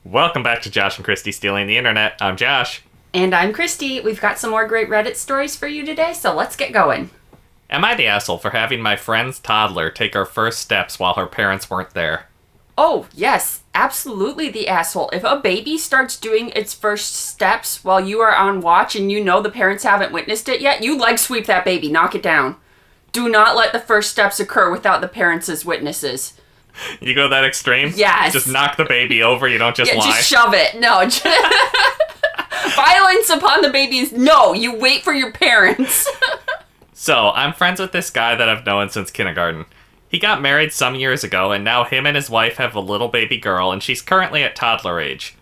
Welcome back to Josh and Kristie Stealing the Internet. I'm Josh. And I'm Kristie. We've got some more great Reddit stories for you today, so let's get going. Am I the asshole for having my friend's toddler take her first steps while her parents weren't there? Oh, yes, absolutely the asshole. If a baby starts doing its first steps while you are on watch and you know the parents haven't witnessed it yet, you leg sweep that baby, knock it down. Do not let the first steps occur without the parents as witnesses. You go that extreme? Yes. Just knock the baby over, you don't just lie? Just shove it. No. Violence upon the baby is no, you wait for your parents. So, I'm friends with this guy that I've known since kindergarten. He got married some years ago, and now him and his wife have a little baby girl, and she's currently at toddler age.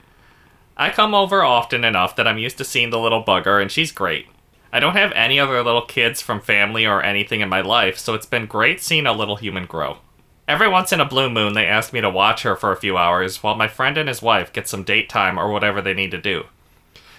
I come over often enough that I'm used to seeing the little bugger, and she's great. I don't have any other little kids from family or anything in my life, so it's been great seeing a little human grow. Every once in a blue moon, they ask me to watch her for a few hours while my friend and his wife get some date time or whatever they need to do.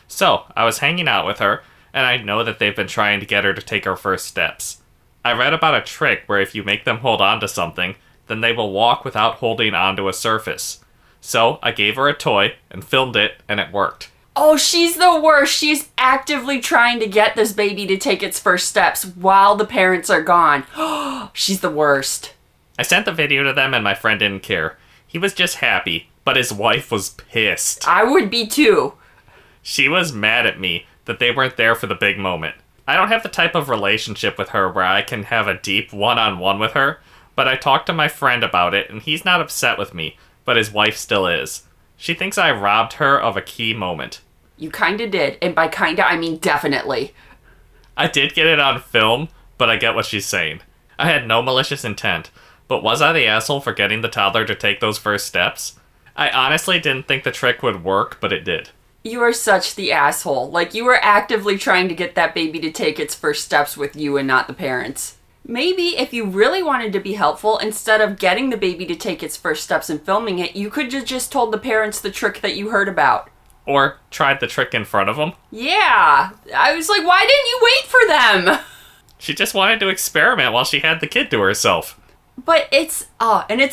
So, I was hanging out with her, and I know that they've been trying to get her to take her first steps. I read about a trick where if you make them hold on to something, then they will walk without holding onto a surface. So, I gave her a toy and filmed it, and it worked. Oh, she's the worst. She's actively trying to get this baby to take its first steps while the parents are gone. She's the worst. I sent the video to them and my friend didn't care. He was just happy, but his wife was pissed. I would be too. She was mad at me that they weren't there for the big moment. I don't have the type of relationship with her where I can have a deep one-on-one with her, but I talked to my friend about it and he's not upset with me, but his wife still is. She thinks I robbed her of a key moment. You kinda did, and by kinda I mean definitely. I did get it on film, but I get what she's saying. I had no malicious intent. But was I the asshole for getting the toddler to take those first steps? I honestly didn't think the trick would work, but it did. You are such the asshole. Like, you were actively trying to get that baby to take its first steps with you and not the parents. Maybe if you really wanted to be helpful, instead of getting the baby to take its first steps and filming it, you could have just told the parents the trick that you heard about. Or tried the trick in front of them. Yeah. I was like, why didn't you wait for them? She just wanted to experiment while she had the kid to herself. But it's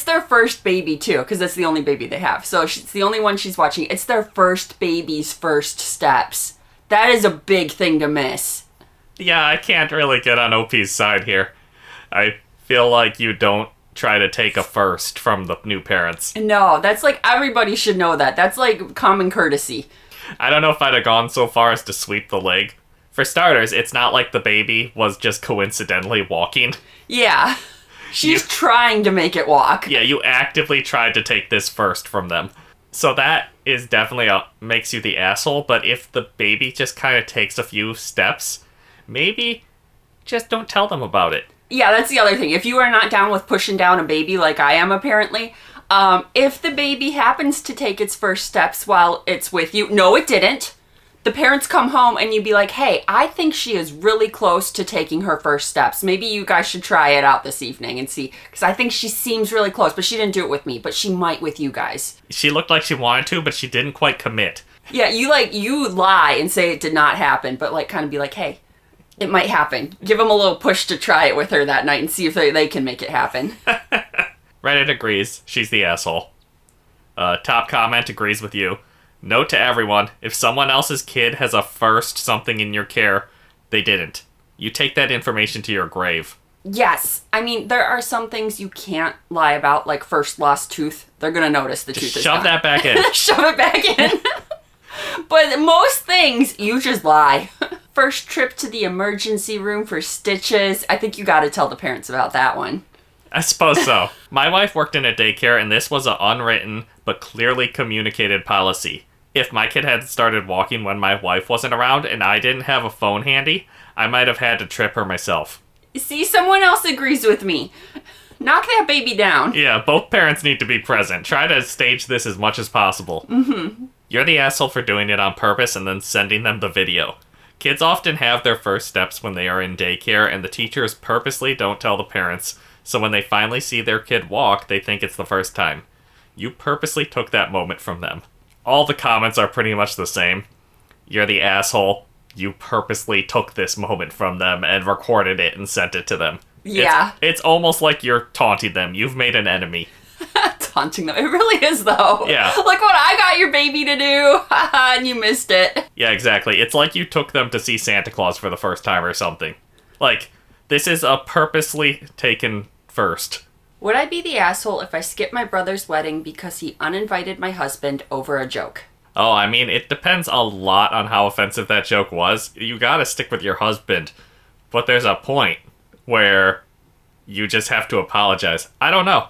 their first baby too, because that's the only baby they have. So it's the only one she's watching. It's their first baby's first steps. That is a big thing to miss. Yeah, I can't really get on OP's side here. I feel like you don't try to take a first from the new parents. No, that's like, everybody should know that. That's like common courtesy. I don't know if I'd have gone so far as to sweep the leg. For starters, it's not like the baby was just coincidentally walking. Yeah. She's trying to make it walk. Yeah, you actively tried to take this first from them. So that is definitely makes you the asshole, but if the baby just kind of takes a few steps, maybe just don't tell them about it. Yeah, that's the other thing. If you are not down with pushing down a baby like I am apparently, if the baby happens to take its first steps while it's with you, no, it didn't. The parents come home and you'd be like, hey, I think she is really close to taking her first steps. Maybe you guys should try it out this evening and see. Because I think she seems really close, but she didn't do it with me. But she might with you guys. She looked like she wanted to, but she didn't quite commit. Yeah, you lie and say it did not happen. But kind of be like, hey, it might happen. Give them a little push to try it with her that night and see if they can make it happen. Reddit agrees. She's the asshole. Top comment agrees with you. Note to everyone, if someone else's kid has a first something in your care, they didn't. You take that information to your grave. Yes. I mean, there are some things you can't lie about, like first lost tooth. They're going to notice the tooth is gone. Shove that back in. Shove it back in. But most things, you just lie. First trip to the emergency room for stitches. I think you got to tell the parents about that one. I suppose so. My wife worked in a daycare, and this was an unwritten but clearly communicated policy. If my kid had started walking when my wife wasn't around and I didn't have a phone handy, I might have had to trip her myself. See, someone else agrees with me. Knock that baby down. Yeah, both parents need to be present. Try to stage this as much as possible. Mm-hmm. You're the asshole for doing it on purpose and then sending them the video. Kids often have their first steps when they are in daycare, and the teachers purposely don't tell the parents, so when they finally see their kid walk, they think it's the first time. You purposely took that moment from them. All the comments are pretty much the same. You're the asshole. You purposely took this moment from them and recorded it and sent it to them. Yeah. It's almost like you're taunting them. You've made an enemy. taunting them. It really is, though. Yeah. Like what I got your baby to do, and you missed it. Yeah, exactly. It's like you took them to see Santa Claus for the first time or something. Like, this is a purposely taken first. Would I be the asshole if I skipped my brother's wedding because he uninvited my husband over a joke? Oh, I mean, it depends a lot on how offensive that joke was. You gotta stick with your husband. But there's a point where you just have to apologize. I don't know.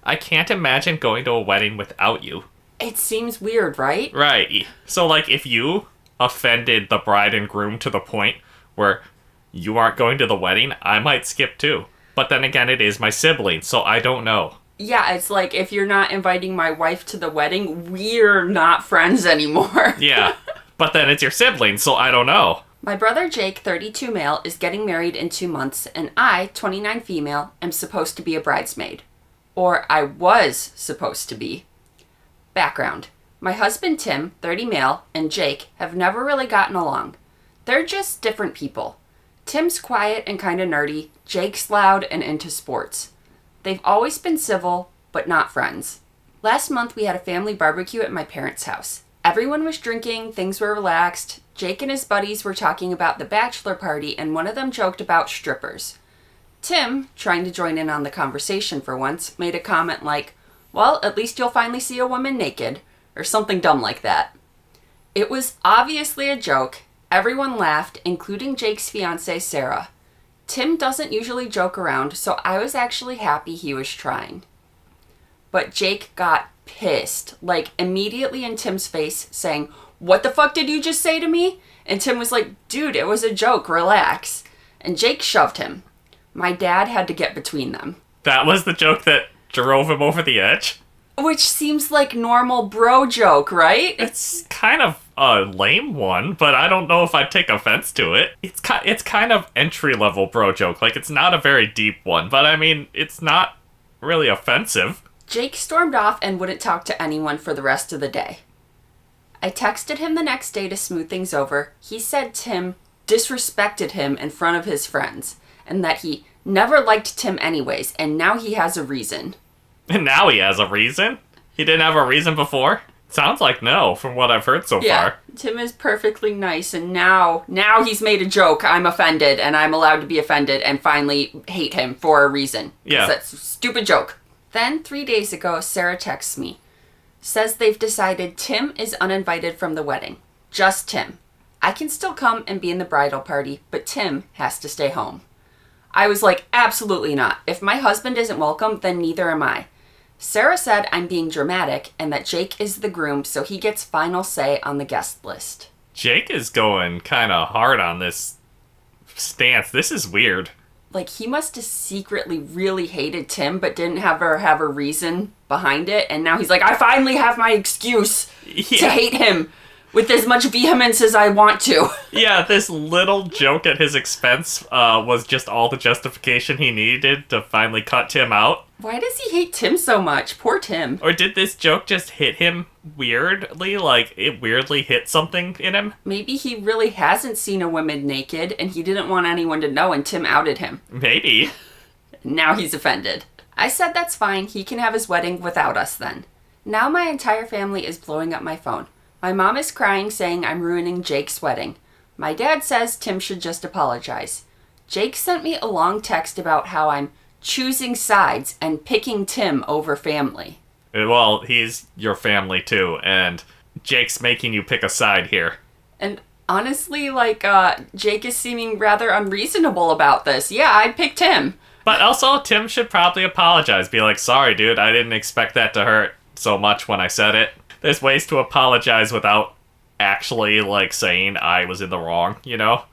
I can't imagine going to a wedding without you. It seems weird, right? Right. So, like, if you offended the bride and groom to the point where you aren't going to the wedding, I might skip too. But then again, it is my sibling, so I don't know. Yeah, it's like if you're not inviting my wife to the wedding, we're not friends anymore. Yeah, but then it's your sibling, so I don't know. My brother Jake, 32 male, is getting married in 2 months, and I, 29 female, am supposed to be a bridesmaid. Or I was supposed to be. Background. My husband Tim, 30 male, and Jake have never really gotten along. They're just different people. Tim's quiet and kind of nerdy. Jake's loud and into sports. They've always been civil, but not friends. Last month we had a family barbecue at my parents' house. Everyone was drinking, things were relaxed. Jake and his buddies were talking about the bachelor party, and one of them joked about strippers. Tim, trying to join in on the conversation for once, made a comment like, "Well, at least you'll finally see a woman naked," or something dumb like that. It was obviously a joke. Everyone laughed, including Jake's fiancée, Sarah. Tim doesn't usually joke around, so I was actually happy he was trying. But Jake got pissed, like immediately in Tim's face, saying, "What the fuck did you just say to me?" And Tim was like, "Dude, it was a joke, relax." And Jake shoved him. My dad had to get between them. That was the joke that drove him over the edge? Which seems like normal bro joke, right? It's kind of a lame one, but I don't know if I'd take offense to it. It's kind of entry-level bro joke. Like, it's not a very deep one, but I mean, it's not really offensive. Jake stormed off and wouldn't talk to anyone for the rest of the day. I texted him the next day to smooth things over. He said Tim disrespected him in front of his friends, and that he never liked Tim anyways, and now he has a reason. And now he has a reason? He didn't have a reason before? Sounds like no, from what I've heard so far. Tim is perfectly nice, and now he's made a joke. I'm offended, and I'm allowed to be offended, and finally hate him for a reason. Yeah. That's a stupid joke. Then, 3 days ago, Sarah texts me. Says they've decided Tim is uninvited from the wedding. Just Tim. I can still come and be in the bridal party, but Tim has to stay home. I was like, absolutely not. If my husband isn't welcome, then neither am I. Sarah said I'm being dramatic and that Jake is the groom, so he gets final say on the guest list. Jake is going kind of hard on this stance. This is weird. Like, he must have secretly really hated Tim, but didn't have a reason behind it. And now he's like, I finally have my excuse to hate him with as much vehemence as I want to. Yeah, this little joke at his expense was just all the justification he needed to finally cut Tim out. Why does he hate Tim so much? Poor Tim. Or did this joke just hit him weirdly? Like, it weirdly hit something in him? Maybe he really hasn't seen a woman naked, and he didn't want anyone to know, and Tim outed him. Maybe. Now he's offended. I said that's fine, he can have his wedding without us then. Now my entire family is blowing up my phone. My mom is crying, saying I'm ruining Jake's wedding. My dad says Tim should just apologize. Jake sent me a long text about how I'm choosing sides and picking Tim over family. Well, he's your family too, and Jake's making you pick a side here. And honestly, Jake is seeming rather unreasonable about this. Yeah, I picked him. But also, Tim should probably apologize. Be like, sorry, dude, I didn't expect that to hurt so much when I said it. There's ways to apologize without actually, saying I was in the wrong, you know?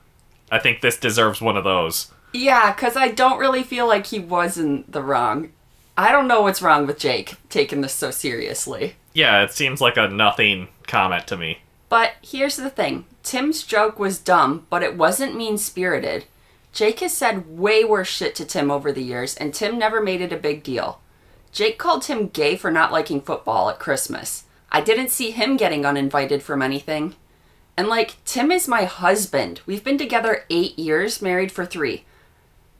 I think this deserves one of those. Yeah, because I don't really feel like he was in the wrong. I don't know what's wrong with Jake taking this so seriously. Yeah, it seems like a nothing comment to me. But here's the thing. Tim's joke was dumb, but it wasn't mean-spirited. Jake has said way worse shit to Tim over the years, and Tim never made it a big deal. Jake called Tim gay for not liking football at Christmas. I didn't see him getting uninvited from anything. And Tim is my husband. We've been together 8 years, married for 3.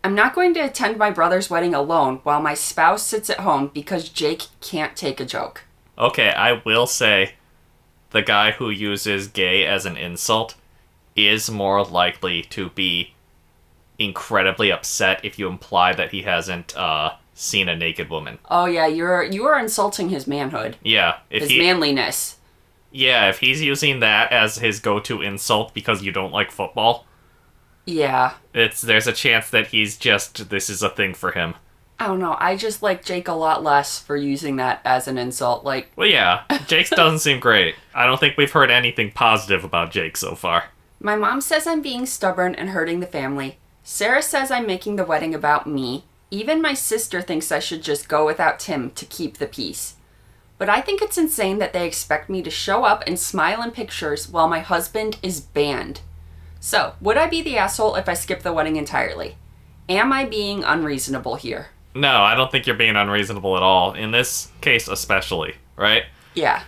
I'm not going to attend my brother's wedding alone while my spouse sits at home because Jake can't take a joke. Okay, I will say the guy who uses gay as an insult is more likely to be incredibly upset if you imply that he hasn't seen a naked woman. Oh yeah, you are insulting his manhood. Yeah. His manliness. Yeah, if he's using that as his go-to insult because you don't like football... Yeah. There's a chance that this is a thing for him. I don't know, I just like Jake a lot less for using that as an insult, like... Well, yeah, Jake's doesn't seem great. I don't think we've heard anything positive about Jake so far. My mom says I'm being stubborn and hurting the family. Sarah says I'm making the wedding about me. Even my sister thinks I should just go without Tim to keep the peace. But I think it's insane that they expect me to show up and smile in pictures while my husband is banned. So, would I be the asshole if I skip the wedding entirely? Am I being unreasonable here? No, I don't think you're being unreasonable at all. In this case especially, right? Yeah.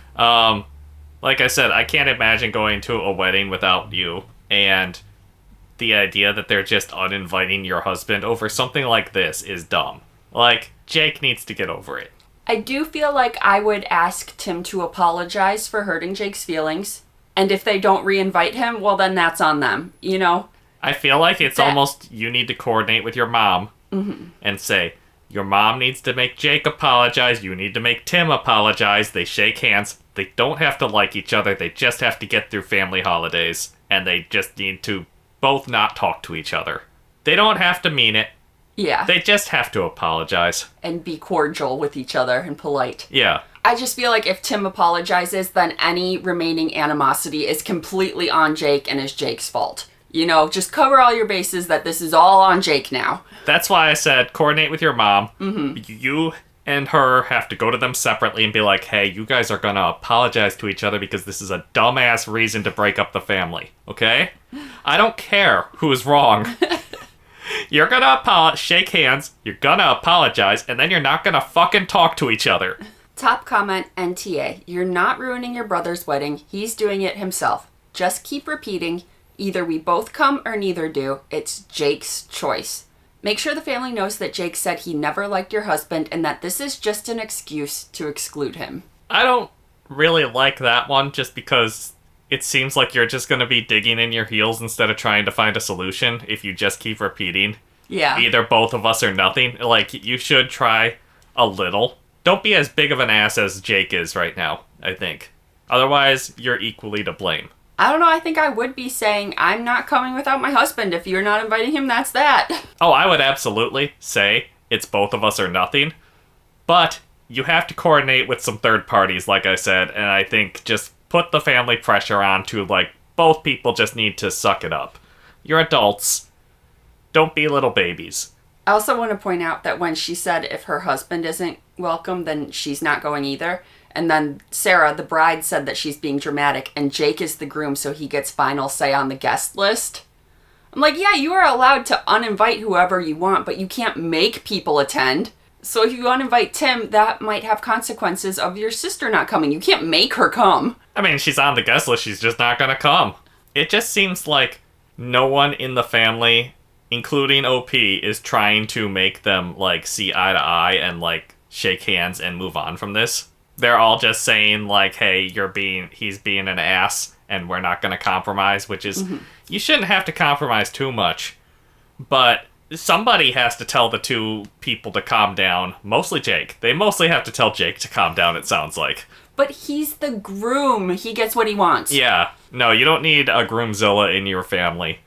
Like I said, I can't imagine going to a wedding without you, and the idea that they're just uninviting your husband over something like this is dumb. Like, Jake needs to get over it. I do feel like I would ask Tim to apologize for hurting Jake's feelings. And if they don't re-invite him, well, then that's on them, you know? I feel like it's almost you need to coordinate with your mom and say, your mom needs to make Jake apologize, you need to make Tim apologize, they shake hands. They don't have to like each other, they just have to get through family holidays. And they just need to both not talk to each other. They don't have to mean it. Yeah. They just have to apologize. And be cordial with each other and polite. Yeah. I just feel like if Tim apologizes, then any remaining animosity is completely on Jake and is Jake's fault. You know, just cover all your bases that this is all on Jake now. That's why I said coordinate with your mom. You and her have to go to them separately and be like, hey, you guys are gonna apologize to each other because this is a dumbass reason to break up the family, okay? I don't care who is wrong. You're gonna shake hands, you're gonna apologize, and then you're not gonna fucking talk to each other. Top comment, NTA. You're not ruining your brother's wedding. He's doing it himself. Just keep repeating, either we both come or neither do. It's Jake's choice. Make sure the family knows that Jake said he never liked your husband and that this is just an excuse to exclude him. I don't really like that one just because it seems like you're just going to be digging in your heels instead of trying to find a solution if you just keep repeating. Yeah. Either both of us or nothing. Like, you should try a little. Don't be as big of an ass as Jake is right now, I think. Otherwise, you're equally to blame. I don't know, I think I would be saying, I'm not coming without my husband. If you're not inviting him, that's that. Oh, I would absolutely say it's both of us or nothing. But you have to coordinate with some third parties, like I said, and I think just put the family pressure on to, like, both people just need to suck it up. You're adults. Don't be little babies. I also want to point out that when she said if her husband isn't welcome, then she's not going either. And then Sarah, the bride, said that she's being dramatic, and Jake is the groom, so he gets final say on the guest list. I'm like, yeah, you are allowed to uninvite whoever you want, but you can't make people attend. So if you uninvite Tim, that might have consequences of your sister not coming. You can't make her come. I mean, she's on the guest list, she's just not gonna come. It just seems like no one in the family, including OP, is trying to make them, like, see eye to eye and, like, shake hands and move on from this. They're all just saying, like, hey, he's being an ass, and we're not gonna compromise, which is, you shouldn't have to compromise too much. But somebody has to tell the two people to calm down. Mostly Jake. They mostly have to tell Jake to calm down, it sounds like. But he's the groom. He gets what he wants. Yeah. No, you don't need a groomzilla in your family.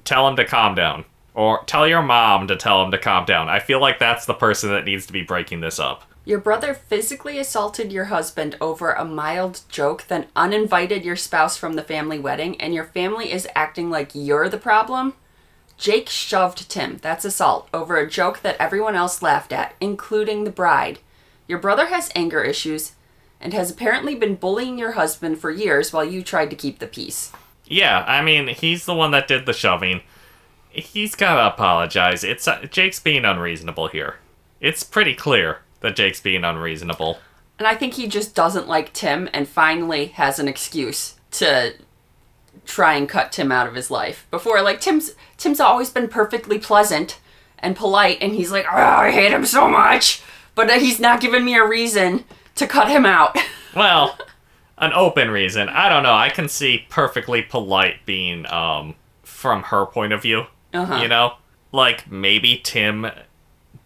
Tell him to calm down. Or tell your mom to tell him to calm down. I feel like that's the person that needs to be breaking this up. Your brother physically assaulted your husband over a mild joke, then uninvited your spouse from the family wedding, and your family is acting like you're the problem? Jake shoved Tim, that's assault, over a joke that everyone else laughed at, including the bride. Your brother has anger issues and has apparently been bullying your husband for years while you tried to keep the peace. Yeah, I mean, he's the one that did the shoving. He's gotta apologize. Jake's being unreasonable here. It's pretty clear that Jake's being unreasonable. And I think he just doesn't like Tim and finally has an excuse to try and cut Tim out of his life. Before, like, Tim's always been perfectly pleasant and polite, and he's like, oh, I hate him so much. But he's not giving me a reason to cut him out. Well, an open reason. I don't know. I can see perfectly polite being, from her point of view. Uh-huh. You know? Like, maybe Tim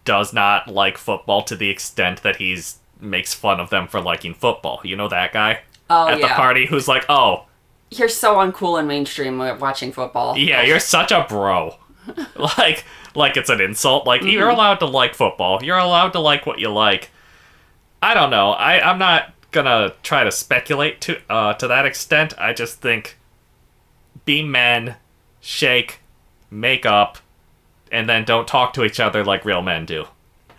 does not like football to the extent that he's makes fun of them for liking football. You know that guy? Oh, At the party who's like, oh. You're so uncool and mainstream watching football. Yeah, you're such a bro. like it's an insult. Like, you're allowed to like football. You're allowed to like what you like. I don't know. I'm not gonna try to speculate to that extent. I just think be men, shake, make up, and then don't talk to each other like real men do.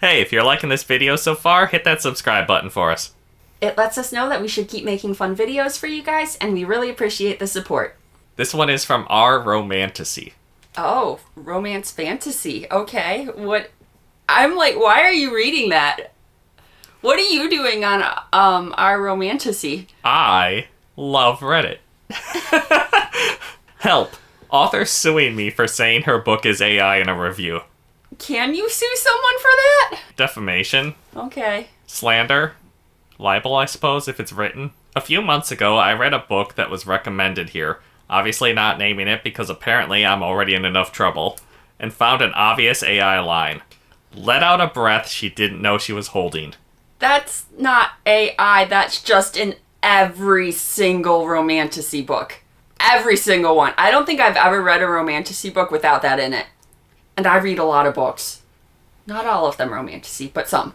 Hey, if you're liking this video so far, hit that subscribe button for us. It lets us know that we should keep making fun videos for you guys, and we really appreciate the support. This one is from our Romantasy. Oh, romance fantasy. Okay. What? I'm like, why are you reading that? What are you doing on our Romantasy? I love Reddit. Help. Author suing me for saying her book is AI in a review. Can you sue someone for that? Defamation. Okay. Slander. Libel, I suppose, if it's written. A few months ago, I read a book that was recommended here, obviously not naming it because apparently I'm already in enough trouble, and found an obvious AI line. Let out a breath she didn't know she was holding. That's not AI, that's just in every single Romantasy book. Every single one. I don't think I've ever read a Romantasy book without that in it. And I read a lot of books. Not all of them Romantasy, but some.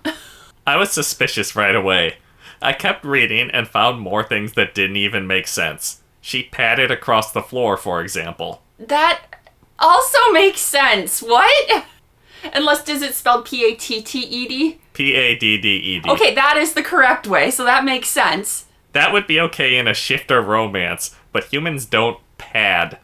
I was suspicious right away. I kept reading and found more things that didn't even make sense. She padded across the floor, for example. That also makes sense. What? Unless, is it spelled P-A-T-T-E-D? P-A-D-D-E-D. Okay, that is the correct way, so that makes sense. That would be okay in a shifter romance, but humans don't pad.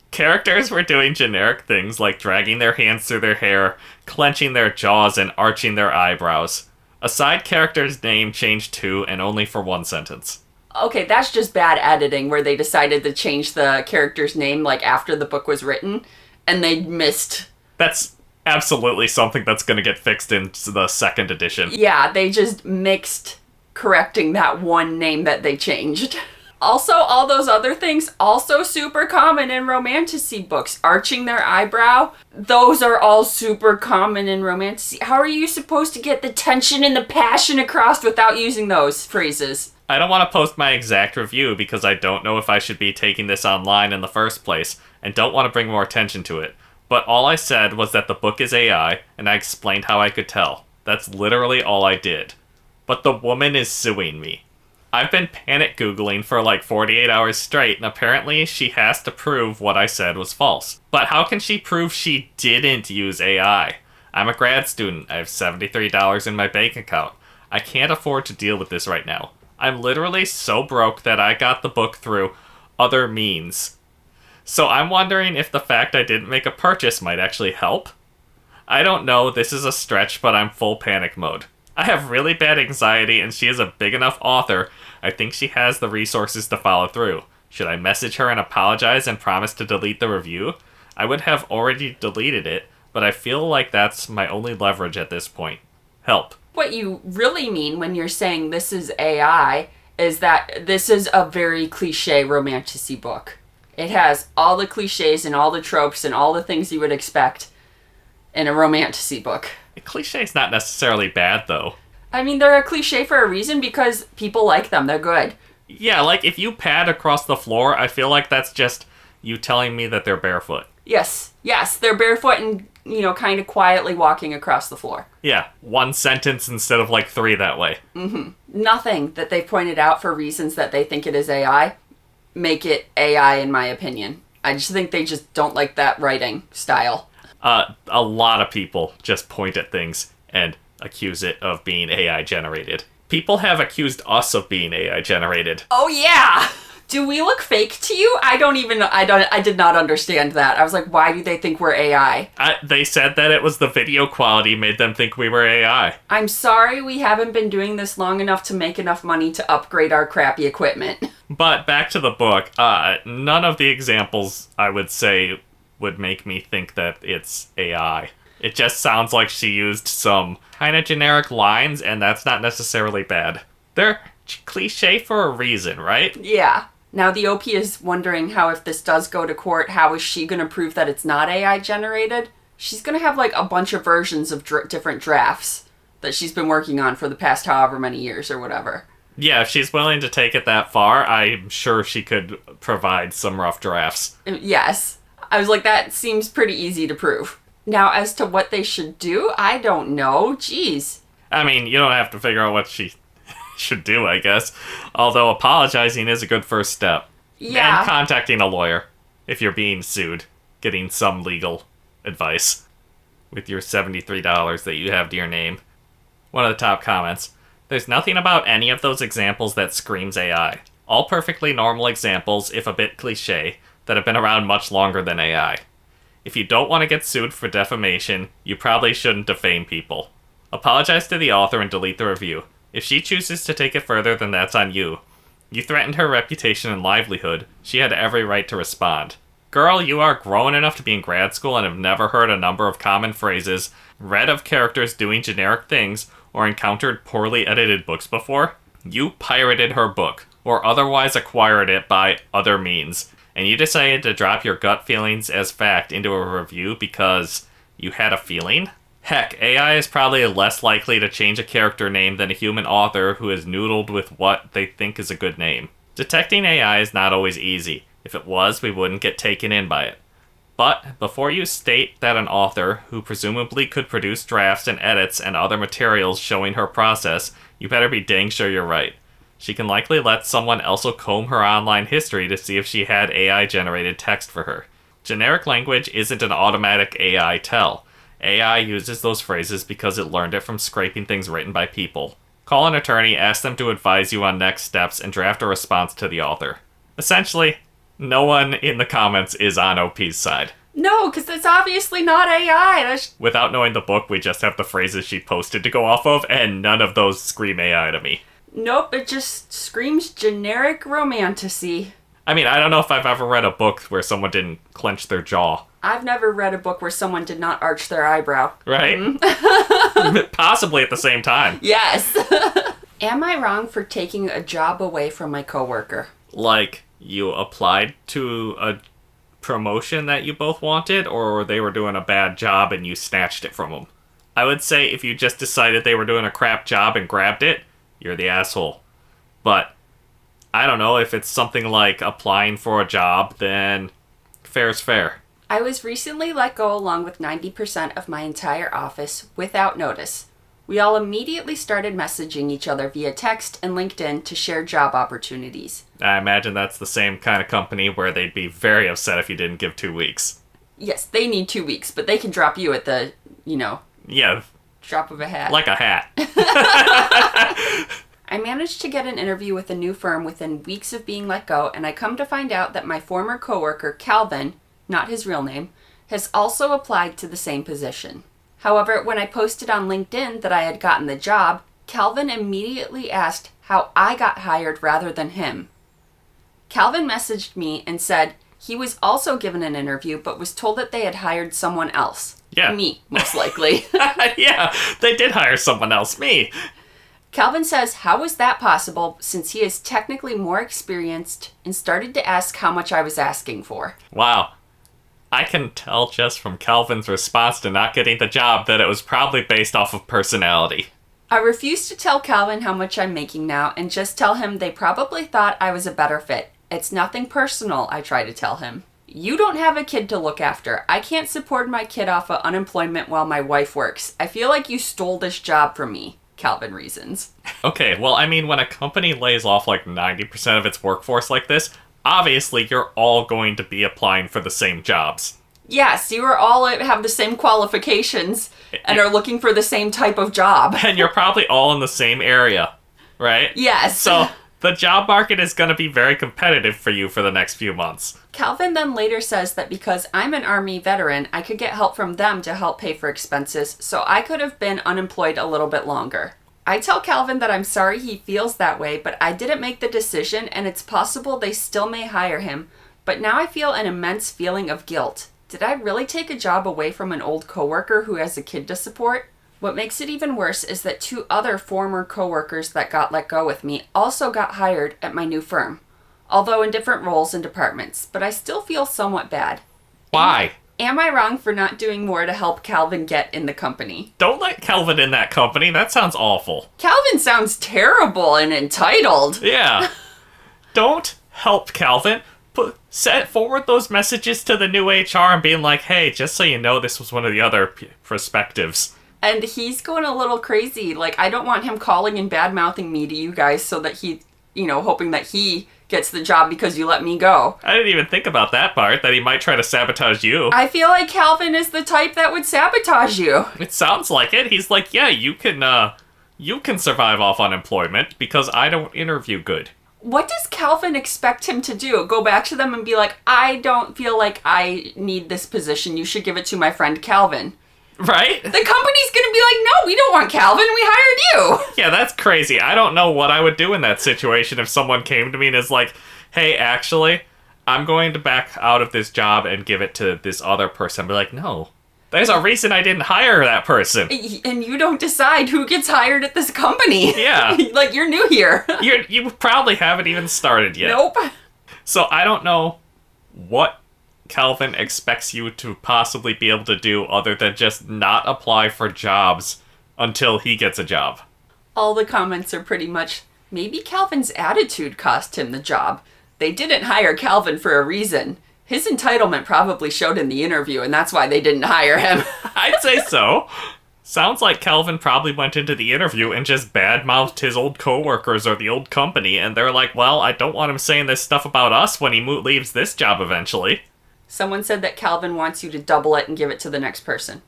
Characters were doing generic things like dragging their hands through their hair, clenching their jaws, and arching their eyebrows. A side character's name changed too, and only for one sentence. Okay, that's just bad editing, where they decided to change the character's name, like, after the book was written, and they missed... That's absolutely something that's gonna get fixed in the second edition. Yeah, they just mixed correcting that one name that they changed. Also, all those other things, also super common in Romantasy books. Arching their eyebrow, those are all super common in Romantasy. How are you supposed to get the tension and the passion across without using those phrases? I don't want to post my exact review because I don't know if I should be taking this online in the first place, and don't want to bring more attention to it. But all I said was that the book is AI, and I explained how I could tell. That's literally all I did. But the woman is suing me. I've been panic Googling for like 48 hours straight, and apparently she has to prove what I said was false. But how can she prove she didn't use AI? I'm a grad student. I have $73 in my bank account. I can't afford to deal with this right now. I'm literally so broke that I got the book through other means. So I'm wondering if the fact I didn't make a purchase might actually help? I don't know, this is a stretch, but I'm full panic mode. I have really bad anxiety, and she is a big enough author. I think she has the resources to follow through. Should I message her and apologize and promise to delete the review? I would have already deleted it, but I feel like that's my only leverage at this point. Help. What you really mean when you're saying this is AI is that this is a very cliche Romantasy book. It has all the cliches and all the tropes and all the things you would expect in a Romantasy book. A cliche is not necessarily bad, though. I mean, they're a cliche for a reason because people like them. They're good. Yeah, like, if you pad across the floor, I feel like that's just you telling me that they're barefoot. Yes, they're barefoot and, kind of quietly walking across the floor. Yeah, one sentence instead of, like, 3 that way. Mm-hmm. Nothing that they pointed out for reasons that they think it is AI make it AI, in my opinion. I just think they just don't like that writing style. A lot of people just point at things and accuse it of being AI generated. People have accused us of being AI generated. Oh yeah! Do we look fake to you? I did not understand that. I was like, why do they think we're AI? They said that it was the video quality made them think we were AI. I'm sorry we haven't been doing this long enough to make enough money to upgrade our crappy equipment. But back to the book, none of the examples, I would say, would make me think that it's AI. It just sounds like she used some kind of generic lines, and that's not necessarily bad. They're cliche for a reason, right? Yeah. Now the OP is wondering how, if this does go to court, how is she going to prove that it's not AI generated? She's going to have like a bunch of versions of different drafts that she's been working on for the past however many years or whatever. Yeah, if she's willing to take it that far, I'm sure she could provide some rough drafts. Yes. I was like, that seems pretty easy to prove. Now, as to what they should do, I don't know. Jeez. I mean, you don't have to figure out what she should do, I guess. Although apologizing is a good first step. Yeah. And contacting a lawyer if you're being sued. Getting some legal advice with your $73 that you have to your name. One of the top comments. There's nothing about any of those examples that screams AI. All perfectly normal examples, if a bit cliche, that have been around much longer than AI. If you don't want to get sued for defamation, you probably shouldn't defame people. Apologize to the author and delete the review. If she chooses to take it further, then that's on you. You threatened her reputation and livelihood. She had every right to respond. Girl, you are grown enough to be in grad school and have never heard a number of common phrases, read of characters doing generic things, or encountered poorly edited books before? You pirated her book, or otherwise acquired it by other means, and you decided to drop your gut feelings as fact into a review because you had a feeling? Heck, AI is probably less likely to change a character name than a human author who is noodled with what they think is a good name. Detecting AI is not always easy. If it was, we wouldn't get taken in by it. But before you state that an author, who presumably could produce drafts and edits and other materials showing her process, you better be dang sure you're right. She can likely let someone also comb her online history to see if she had AI-generated text for her. Generic language isn't an automatic AI tell. AI uses those phrases because it learned it from scraping things written by people. Call an attorney, ask them to advise you on next steps, and draft a response to the author. Essentially, no one in the comments is on OP's side. No, because it's obviously not AI. Without knowing the book, we just have the phrases she posted to go off of, and none of those scream AI to me. Nope, it just screams generic romantasy. I mean, I don't know if I've ever read a book where someone didn't clench their jaw. I've never read a book where someone did not arch their eyebrow. Right? Possibly at the same time. Yes. Am I wrong for taking a job away from my coworker? Like, you applied to a promotion that you both wanted, or they were doing a bad job and you snatched it from them? I would say if you just decided they were doing a crap job and grabbed it, you're the asshole. But I don't know, if it's something like applying for a job, then fair's fair. I was recently let go along with 90% of my entire office without notice. We all immediately started messaging each other via text and LinkedIn to share job opportunities. I imagine that's the same kind of company where they'd be very upset if you didn't give 2 weeks. Yes, they need 2 weeks, but they can drop you at the, Yeah. drop of a hat. Like a hat. I managed to get an interview with a new firm within weeks of being let go, and I come to find out that my former coworker, Calvin, not his real name, has also applied to the same position. However, when I posted on LinkedIn that I had gotten the job, Calvin immediately asked how I got hired rather than him. Calvin messaged me and said he was also given an interview but was told that they had hired someone else. Yeah. Me, most likely. Yeah, they did hire someone else. Me. Calvin says, how was that possible since he is technically more experienced, and started to ask how much I was asking for. Wow. I can tell just from Calvin's response to not getting the job that it was probably based off of personality. I refuse to tell Calvin how much I'm making now and just tell him they probably thought I was a better fit. It's nothing personal, I try to tell him. You don't have a kid to look after. I can't support my kid off of unemployment while my wife works. I feel like you stole this job from me, Calvin reasons. Okay, well, I mean, when a company lays off like 90% of its workforce like this, obviously you're all going to be applying for the same jobs. Yes, you are all have the same qualifications and are looking for the same type of job. And you're probably all in the same area, right? Yes. So The job market is going to be very competitive for you for the next few months. Calvin then later says that because I'm an Army veteran, I could get help from them to help pay for expenses, so I could have been unemployed a little bit longer. I tell Calvin that I'm sorry he feels that way, but I didn't make the decision and it's possible they still may hire him, but now I feel an immense feeling of guilt. Did I really take a job away from an old coworker who has a kid to support? What makes it even worse is that 2 other former coworkers that got let go with me also got hired at my new firm, although in different roles and departments, but I still feel somewhat bad. Why? Am I wrong for not doing more to help Calvin get in the company? Don't let Calvin in that company. That sounds awful. Calvin sounds terrible and entitled. Yeah. Don't help Calvin. Set forward those messages to the new HR and being like, hey, just so you know, this was one of the other perspectives. And he's going a little crazy. Like, I don't want him calling and bad-mouthing me to you guys so that he, hoping that he gets the job because you let me go. I didn't even think about that part, that he might try to sabotage you. I feel like Calvin is the type that would sabotage you. It sounds like it. He's like, yeah, you can survive off unemployment because I don't interview good. What does Calvin expect him to do? Go back to them and be like, I don't feel like I need this position. You should give it to my friend Calvin. Right? The company's gonna be like, no, we don't want Calvin, we hired you. Yeah, that's crazy. I don't know what I would do in that situation if someone came to me and is like, hey, actually, I'm going to back out of this job and give it to this other person. I'd be like, no, there's a reason I didn't hire that person. And you don't decide who gets hired at this company. Yeah. Like, you're new here. You probably haven't even started yet. Nope. So I don't know what Calvin expects you to possibly be able to do other than just not apply for jobs until he gets a job. All the comments are pretty much, maybe Calvin's attitude cost him the job. They didn't hire Calvin for a reason. His entitlement probably showed in the interview, and that's why they didn't hire him. I'd say so. Sounds like Calvin probably went into the interview and just badmouthed his old coworkers or the old company, and they're like, well, I don't want him saying this stuff about us when he leaves this job eventually. Someone said that Calvin wants you to double it and give it to the next person.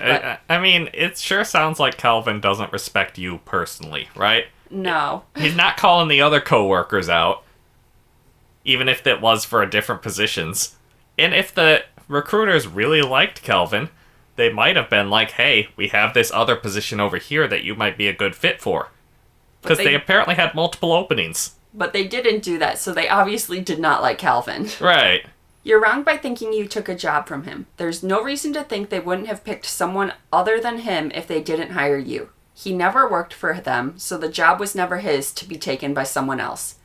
I mean, it sure sounds like Calvin doesn't respect you personally, right? No. He's not calling the other coworkers out, even if it was for different positions. And if the recruiters really liked Calvin, they might have been like, hey, we have this other position over here that you might be a good fit for. Because they apparently had multiple openings. But they didn't do that, so they obviously did not like Calvin. Right. You're wrong by thinking you took a job from him. There's no reason to think they wouldn't have picked someone other than him if they didn't hire you. He never worked for them, so the job was never his to be taken by someone else.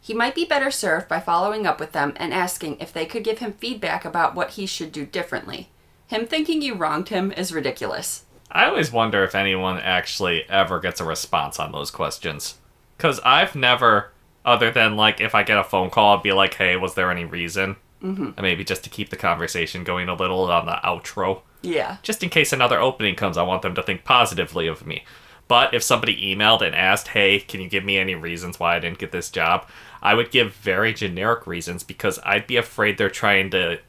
He might be better served by following up with them and asking if they could give him feedback about what he should do differently. Him thinking you wronged him is ridiculous. I always wonder if anyone actually ever gets a response on those questions. Because I've never, other than like if I get a phone call, I'd be like, hey, was there any reason? Mm-hmm. And maybe just to keep the conversation going a little on the outro. Yeah. Just in case another opening comes, I want them to think positively of me. But if somebody emailed and asked, hey, can you give me any reasons why I didn't get this job? I would give very generic reasons because I'd be afraid they're trying to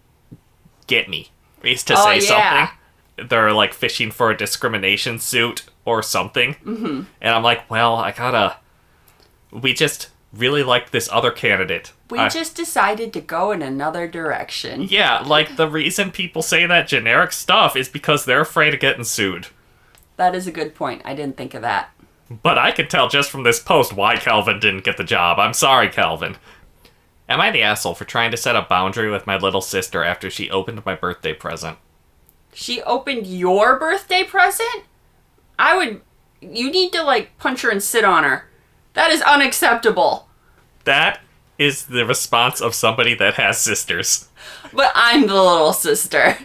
get me. At least to say something. They're like fishing for a discrimination suit or something. Mm-hmm. And I'm like, well, we just really liked this other candidate. We just decided to go in another direction. Yeah, like the reason people say that generic stuff is because they're afraid of getting sued. That is a good point. I didn't think of that. But I could tell just from this post why Calvin didn't get the job. I'm sorry, Calvin. Am I the asshole for trying to set a boundary with my little sister after she opened my birthday present? She opened your birthday present? You need to, punch her and sit on her. That is unacceptable. That is the response of somebody that has sisters. But I'm the little sister.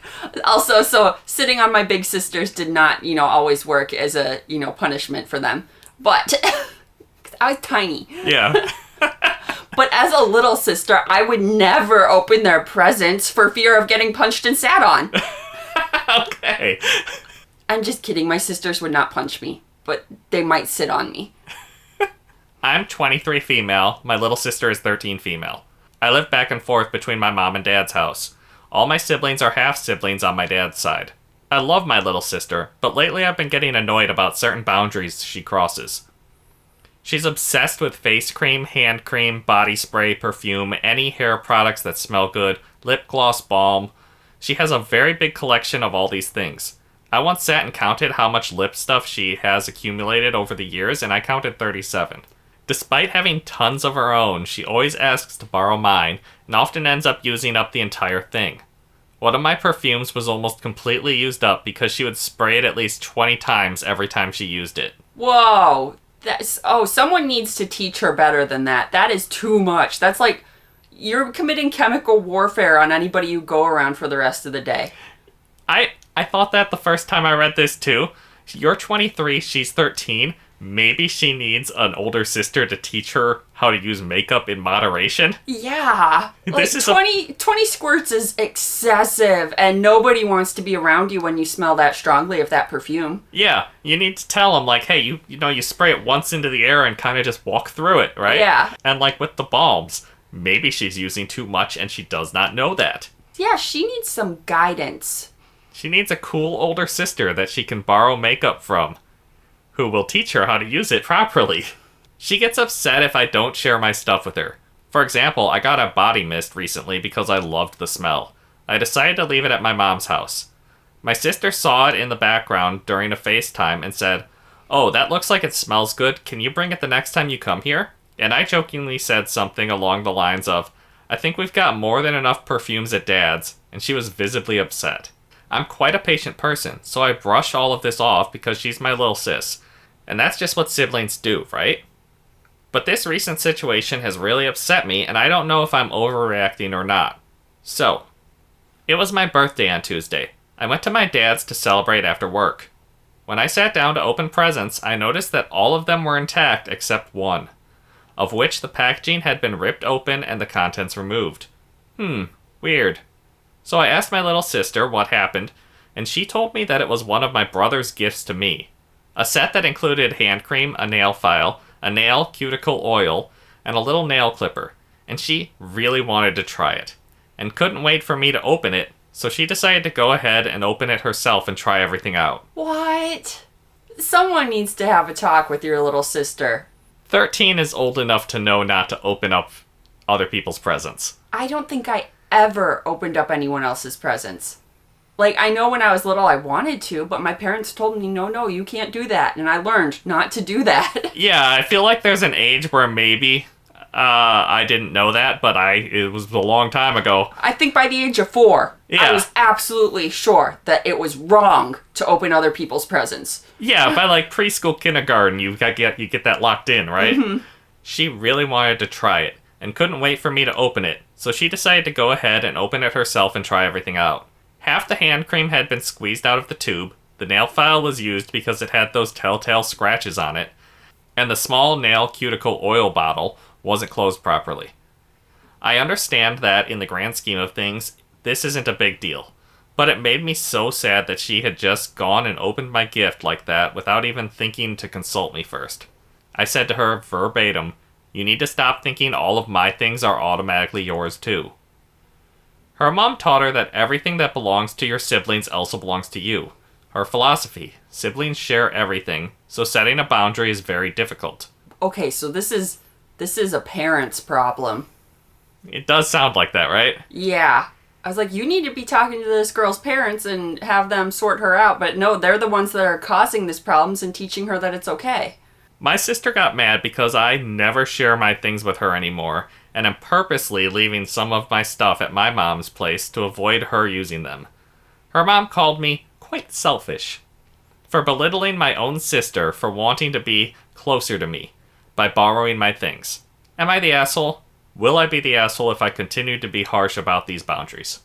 Also, so sitting on my big sisters did not, always work as a, punishment for them. But I was tiny. Yeah. But as a little sister, I would never open their presents for fear of getting punched and sat on. Okay. I'm just kidding. My sisters would not punch me, but they might sit on me. I'm 23 female. My little sister is 13 female. I live back and forth between my mom and dad's house. All my siblings are half-siblings on my dad's side. I love my little sister, but lately I've been getting annoyed about certain boundaries she crosses. She's obsessed with face cream, hand cream, body spray, perfume, any hair products that smell good, lip gloss, balm. She has a very big collection of all these things. I once sat and counted how much lip stuff she has accumulated over the years, and I counted 37. Despite having tons of her own, she always asks to borrow mine, and often ends up using up the entire thing. One of my perfumes was almost completely used up because she would spray it at least 20 times every time she used it. Whoa. Someone needs to teach her better than that. That is too much. That's like you're committing chemical warfare on anybody you go around for the rest of the day. I thought that the first time I read this too. You're 23, she's 13. Maybe she needs an older sister to teach her how to use makeup in moderation. Yeah. Like This is 20 squirts is excessive, and nobody wants to be around you when you smell that strongly of that perfume. Yeah, you need to tell them, like, hey, you spray it once into the air and kind of just walk through it, right? Yeah. And like with the balms, maybe she's using too much and she does not know that. Yeah, she needs some guidance. She needs a cool older sister that she can borrow makeup from, who will teach her how to use it properly. She gets upset if I don't share my stuff with her. For example, I got a body mist recently because I loved the smell. I decided to leave it at my mom's house. My sister saw it in the background during a FaceTime and said, "Oh, that looks like it smells good. Can you bring it the next time you come here?" And I jokingly said something along the lines of, "I think we've got more than enough perfumes at Dad's," and she was visibly upset. I'm quite a patient person, so I brush all of this off because she's my little sis. And that's just what siblings do, right? But this recent situation has really upset me, and I don't know if I'm overreacting or not. So, it was my birthday on Tuesday. I went to my dad's to celebrate after work. When I sat down to open presents, I noticed that all of them were intact except one, of which the packaging had been ripped open and the contents removed. Weird. So I asked my little sister what happened, and she told me that it was one of my brother's gifts to me. A set that included hand cream, a nail file, a nail cuticle oil, and a little nail clipper, and she really wanted to try it, and couldn't wait for me to open it, so she decided to go ahead and open it herself and try everything out. What? Someone needs to have a talk with your little sister. 13 is old enough to know not to open up other people's presents. I don't think I ever opened up anyone else's presents. Like, I know when I was little I wanted to, but my parents told me, no, you can't do that. And I learned not to do that. Yeah, I feel like there's an age where maybe I didn't know that, but it was a long time ago. I think by the age of 4, Yeah. I was absolutely sure that it was wrong to open other people's presents. Yeah, by like preschool, kindergarten, you get that locked in, right? Mm-hmm. She really wanted to try it and couldn't wait for me to open it, so she decided to go ahead and open it herself and try everything out. Half the hand cream had been squeezed out of the tube, the nail file was used because it had those telltale scratches on it, and the small nail cuticle oil bottle wasn't closed properly. I understand that, in the grand scheme of things, this isn't a big deal, but it made me so sad that she had just gone and opened my gift like that without even thinking to consult me first. I said to her verbatim, "You need to stop thinking all of my things are automatically yours too." Her mom taught her that everything that belongs to your siblings also belongs to you. Her philosophy: siblings share everything, so setting a boundary is very difficult. Okay, so this is a parent's problem. It does sound like that, right? Yeah. I was like, you need to be talking to this girl's parents and have them sort her out, but no, they're the ones that are causing these problems and teaching her that it's okay. My sister got mad because I never share my things with her anymore, and am purposely leaving some of my stuff at my mom's place to avoid her using them. Her mom called me quite selfish for belittling my own sister for wanting to be closer to me by borrowing my things. Am I the asshole? Will I be the asshole if I continue to be harsh about these boundaries?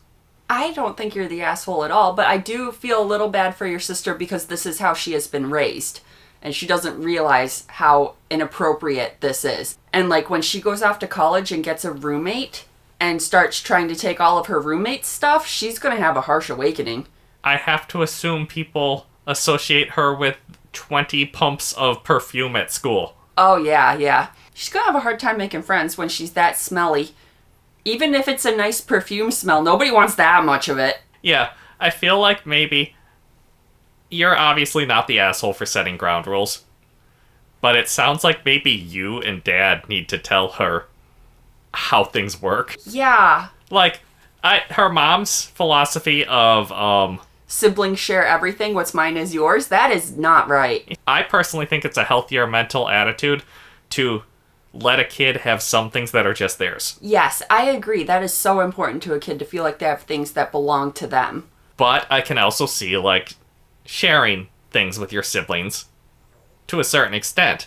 I don't think you're the asshole at all, but I do feel a little bad for your sister because this is how she has been raised. And she doesn't realize how inappropriate this is. And like when she goes off to college and gets a roommate and starts trying to take all of her roommate's stuff, she's going to have a harsh awakening. I have to assume people associate her with 20 pumps of perfume at school. Oh, yeah. She's going to have a hard time making friends when she's that smelly. Even if it's a nice perfume smell, nobody wants that much of it. Yeah, I feel like maybe you're obviously not the asshole for setting ground rules. But it sounds like maybe you and Dad need to tell her how things work. Yeah. Like, her mom's philosophy of, Siblings share everything, what's mine is yours. That is not right. I personally think it's a healthier mental attitude to let a kid have some things that are just theirs. Yes, I agree. That is so important to a kid to feel like they have things that belong to them. But I can also see, like, sharing things with your siblings to a certain extent.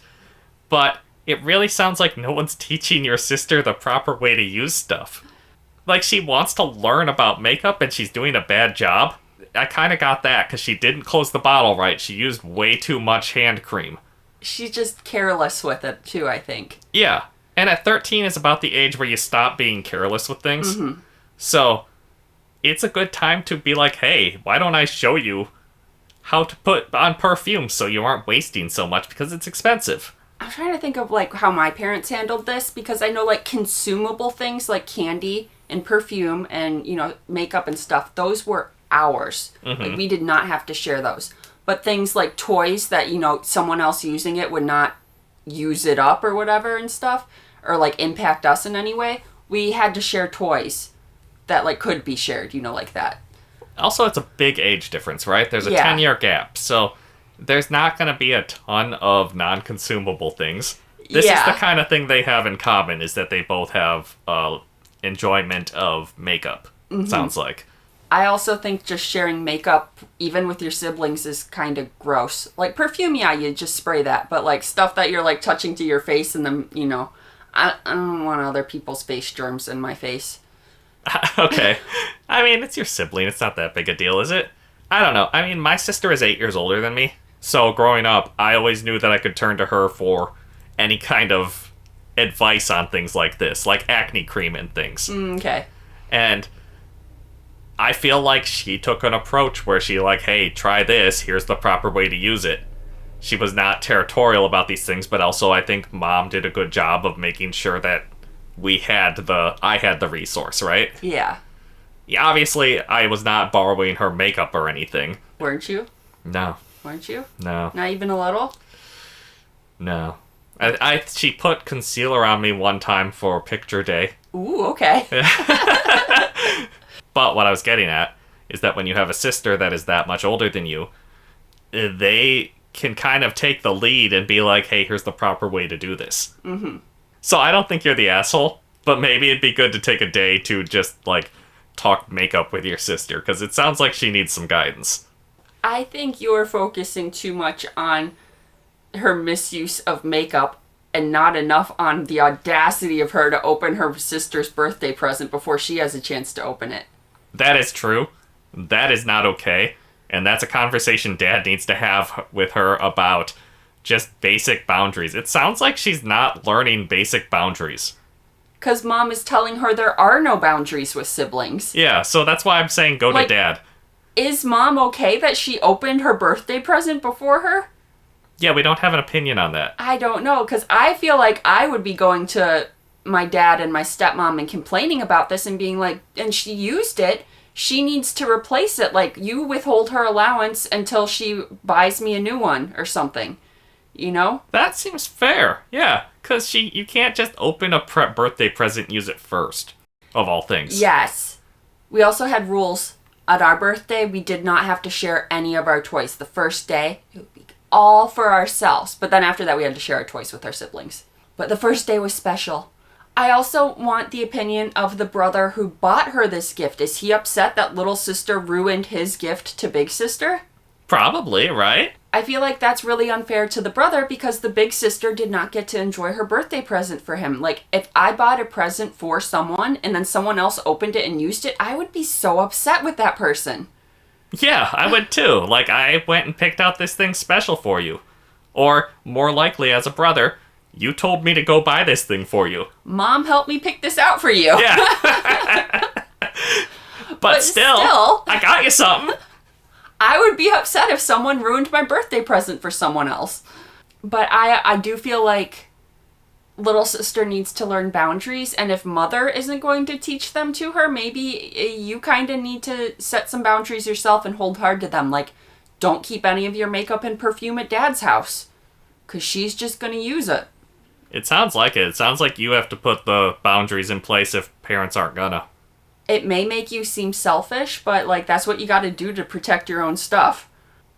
But it really sounds like no one's teaching your sister the proper way to use stuff. Like, she wants to learn about makeup and she's doing a bad job. I kind of got that because she didn't close the bottle right. She used way too much hand cream. She's just careless with it, too, I think. Yeah. And at 13 is about the age where you stop being careless with things. Mm-hmm. So, it's a good time to be like, hey, why don't I show you how to put on perfume so you aren't wasting so much because it's expensive. I'm trying to think of, like, how my parents handled this, because I know, like, consumable things like candy and perfume and, you know, makeup and stuff, those were ours. Mm-hmm. Like, we did not have to share those. But things like toys that, you know, someone else using it would not use it up or whatever and stuff, or, like, impact us in any way, we had to share toys that, like, could be shared, you know, like that. Also, it's a big age difference, right? There's a Yeah. 10-year gap, so there's not going to be a ton of non-consumable things. This is the kind of thing they have in common, is that they both have enjoyment of makeup, sounds like. I also think just sharing makeup, even with your siblings, is kind of gross. Like, perfume, yeah, you just spray that. But, like, stuff that you're, like, touching to your face and then, you know, I don't want other people's face germs in my face. Okay. I mean, it's your sibling. It's not that big a deal, is it? I don't know. I mean, my sister is 8 years older than me. So, growing up, I always knew that I could turn to her for any kind of advice on things like this, like acne cream and things. Okay. And I feel like she took an approach where she like, hey, try this, here's the proper way to use it. She was not territorial about these things, but also I think Mom did a good job of making sure that I had the resource, right? Yeah. Yeah, obviously, I was not borrowing her makeup or anything. Weren't you? No. Weren't you? No. Not even a little? No. She put concealer on me one time for picture day. Ooh, okay. But what I was getting at is that when you have a sister that is that much older than you, they can kind of take the lead and be like, hey, here's the proper way to do this. Mm-hmm. So I don't think you're the asshole, but maybe it'd be good to take a day to just, like, talk makeup with your sister, because it sounds like she needs some guidance. I think you're focusing too much on her misuse of makeup and not enough on the audacity of her to open her sister's birthday present before she has a chance to open it. That is true. That is not okay. And that's a conversation Dad needs to have with her about just basic boundaries. It sounds like she's not learning basic boundaries. Because Mom is telling her there are no boundaries with siblings. Yeah, so that's why I'm saying go to Dad. Is Mom okay that she opened her birthday present before her? Yeah, we don't have an opinion on that. I don't know, because I feel like I would be going to my dad and my stepmom and complaining about this and being like, and she used it, she needs to replace it. Like, you withhold her allowance until she buys me a new one or something. You know? That seems fair. Yeah, because you can't just open a birthday present and use it first, of all things. Yes. We also had rules. At our birthday, we did not have to share any of our toys. The first day, it would be all for ourselves. But then after that, we had to share our toys with our siblings. But the first day was special. I also want the opinion of the brother who bought her this gift. Is he upset that little sister ruined his gift to big sister? Probably, right? I feel like that's really unfair to the brother because the big sister did not get to enjoy her birthday present for him. Like, if I bought a present for someone and then someone else opened it and used it, I would be so upset with that person. Yeah, I would too. Like, I went and picked out this thing special for you. Or, more likely as a brother, you told me to go buy this thing for you. Mom helped me pick this out for you. Yeah. but still, I got you something. I would be upset if someone ruined my birthday present for someone else. But I do feel like little sister needs to learn boundaries, and if mother isn't going to teach them to her, maybe you kind of need to set some boundaries yourself and hold hard to them. Like, don't keep any of your makeup and perfume at Dad's house. because she's just going to use it. It sounds like it. It sounds like you have to put the boundaries in place if parents aren't gonna. It may make you seem selfish, but, like, that's what you got to do to protect your own stuff.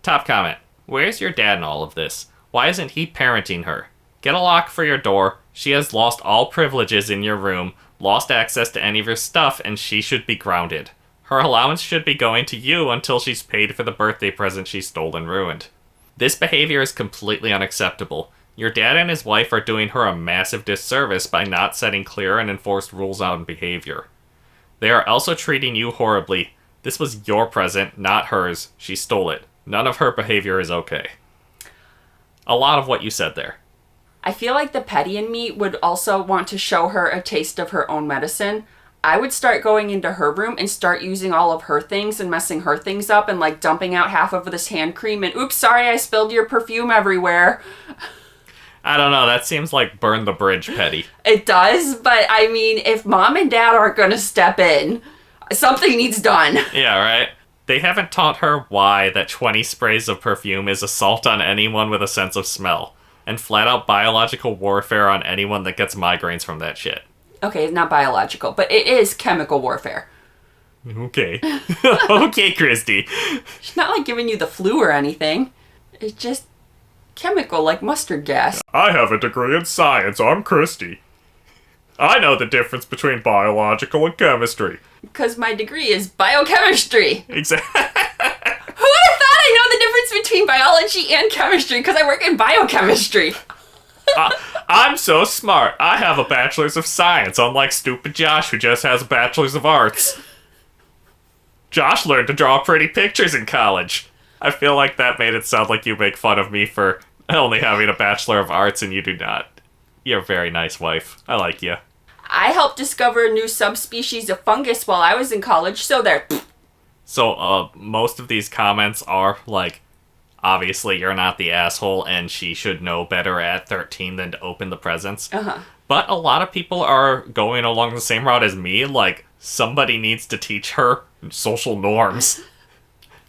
Top comment. Where's your dad in all of this? Why isn't he parenting her? Get a lock for your door. She has lost all privileges in your room, lost access to any of your stuff, and she should be grounded. Her allowance should be going to you until she's paid for the birthday present she stole and ruined. This behavior is completely unacceptable. Your dad and his wife are doing her a massive disservice by not setting clear and enforced rules on behavior. They are also treating you horribly. This was your present, not hers. She stole it. None of her behavior is okay. A lot of what you said there. I feel like the petty in me would also want to show her a taste of her own medicine. I would start going into her room and start using all of her things and messing her things up and, like, dumping out half of this hand cream and, oops, sorry, I spilled your perfume everywhere. I don't know, that seems like burn the bridge petty. It does, but I mean, if mom and dad aren't going to step in, something needs done. Yeah, right? They haven't taught her why that 20 sprays of perfume is assault on anyone with a sense of smell, and flat out biological warfare on anyone that gets migraines from that shit. Okay, it's not biological, but it is chemical warfare. Okay. Okay, Kristie. She's not like giving you the flu or anything. It's just chemical, like mustard gas. I have a degree in science. I'm Kristie. I know the difference between biological and chemistry. Because my degree is biochemistry. Exactly. Who would have thought I know the difference between biology and chemistry? Because I work in biochemistry. I'm so smart. I have a bachelor's of science, unlike stupid Josh, who just has a bachelor's of arts. Josh learned to draw pretty pictures in college. I feel like that made it sound like you make fun of me for only having a bachelor of arts and you do not. You're a very nice wife. I like you. I helped discover a new subspecies of fungus while I was in college, so there. So, most of these comments are, like, obviously you're not the asshole and she should know better at 13 than to open the presents. Uh-huh. But a lot of people are going along the same route as me, like, somebody needs to teach her social norms.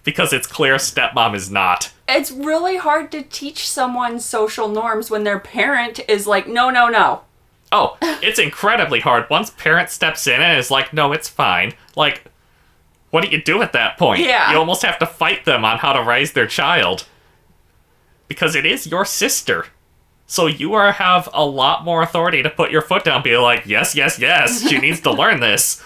Because it's clear stepmom is not. It's really hard to teach someone social norms when their parent is like, no, no, no. Oh, it's incredibly hard. Once parent steps in and is like, no, it's fine. Like, what do you do at that point? Yeah. You almost have to fight them on how to raise their child. Because it is your sister. So you have a lot more authority to put your foot down, be like, yes, yes, yes, she needs to learn this.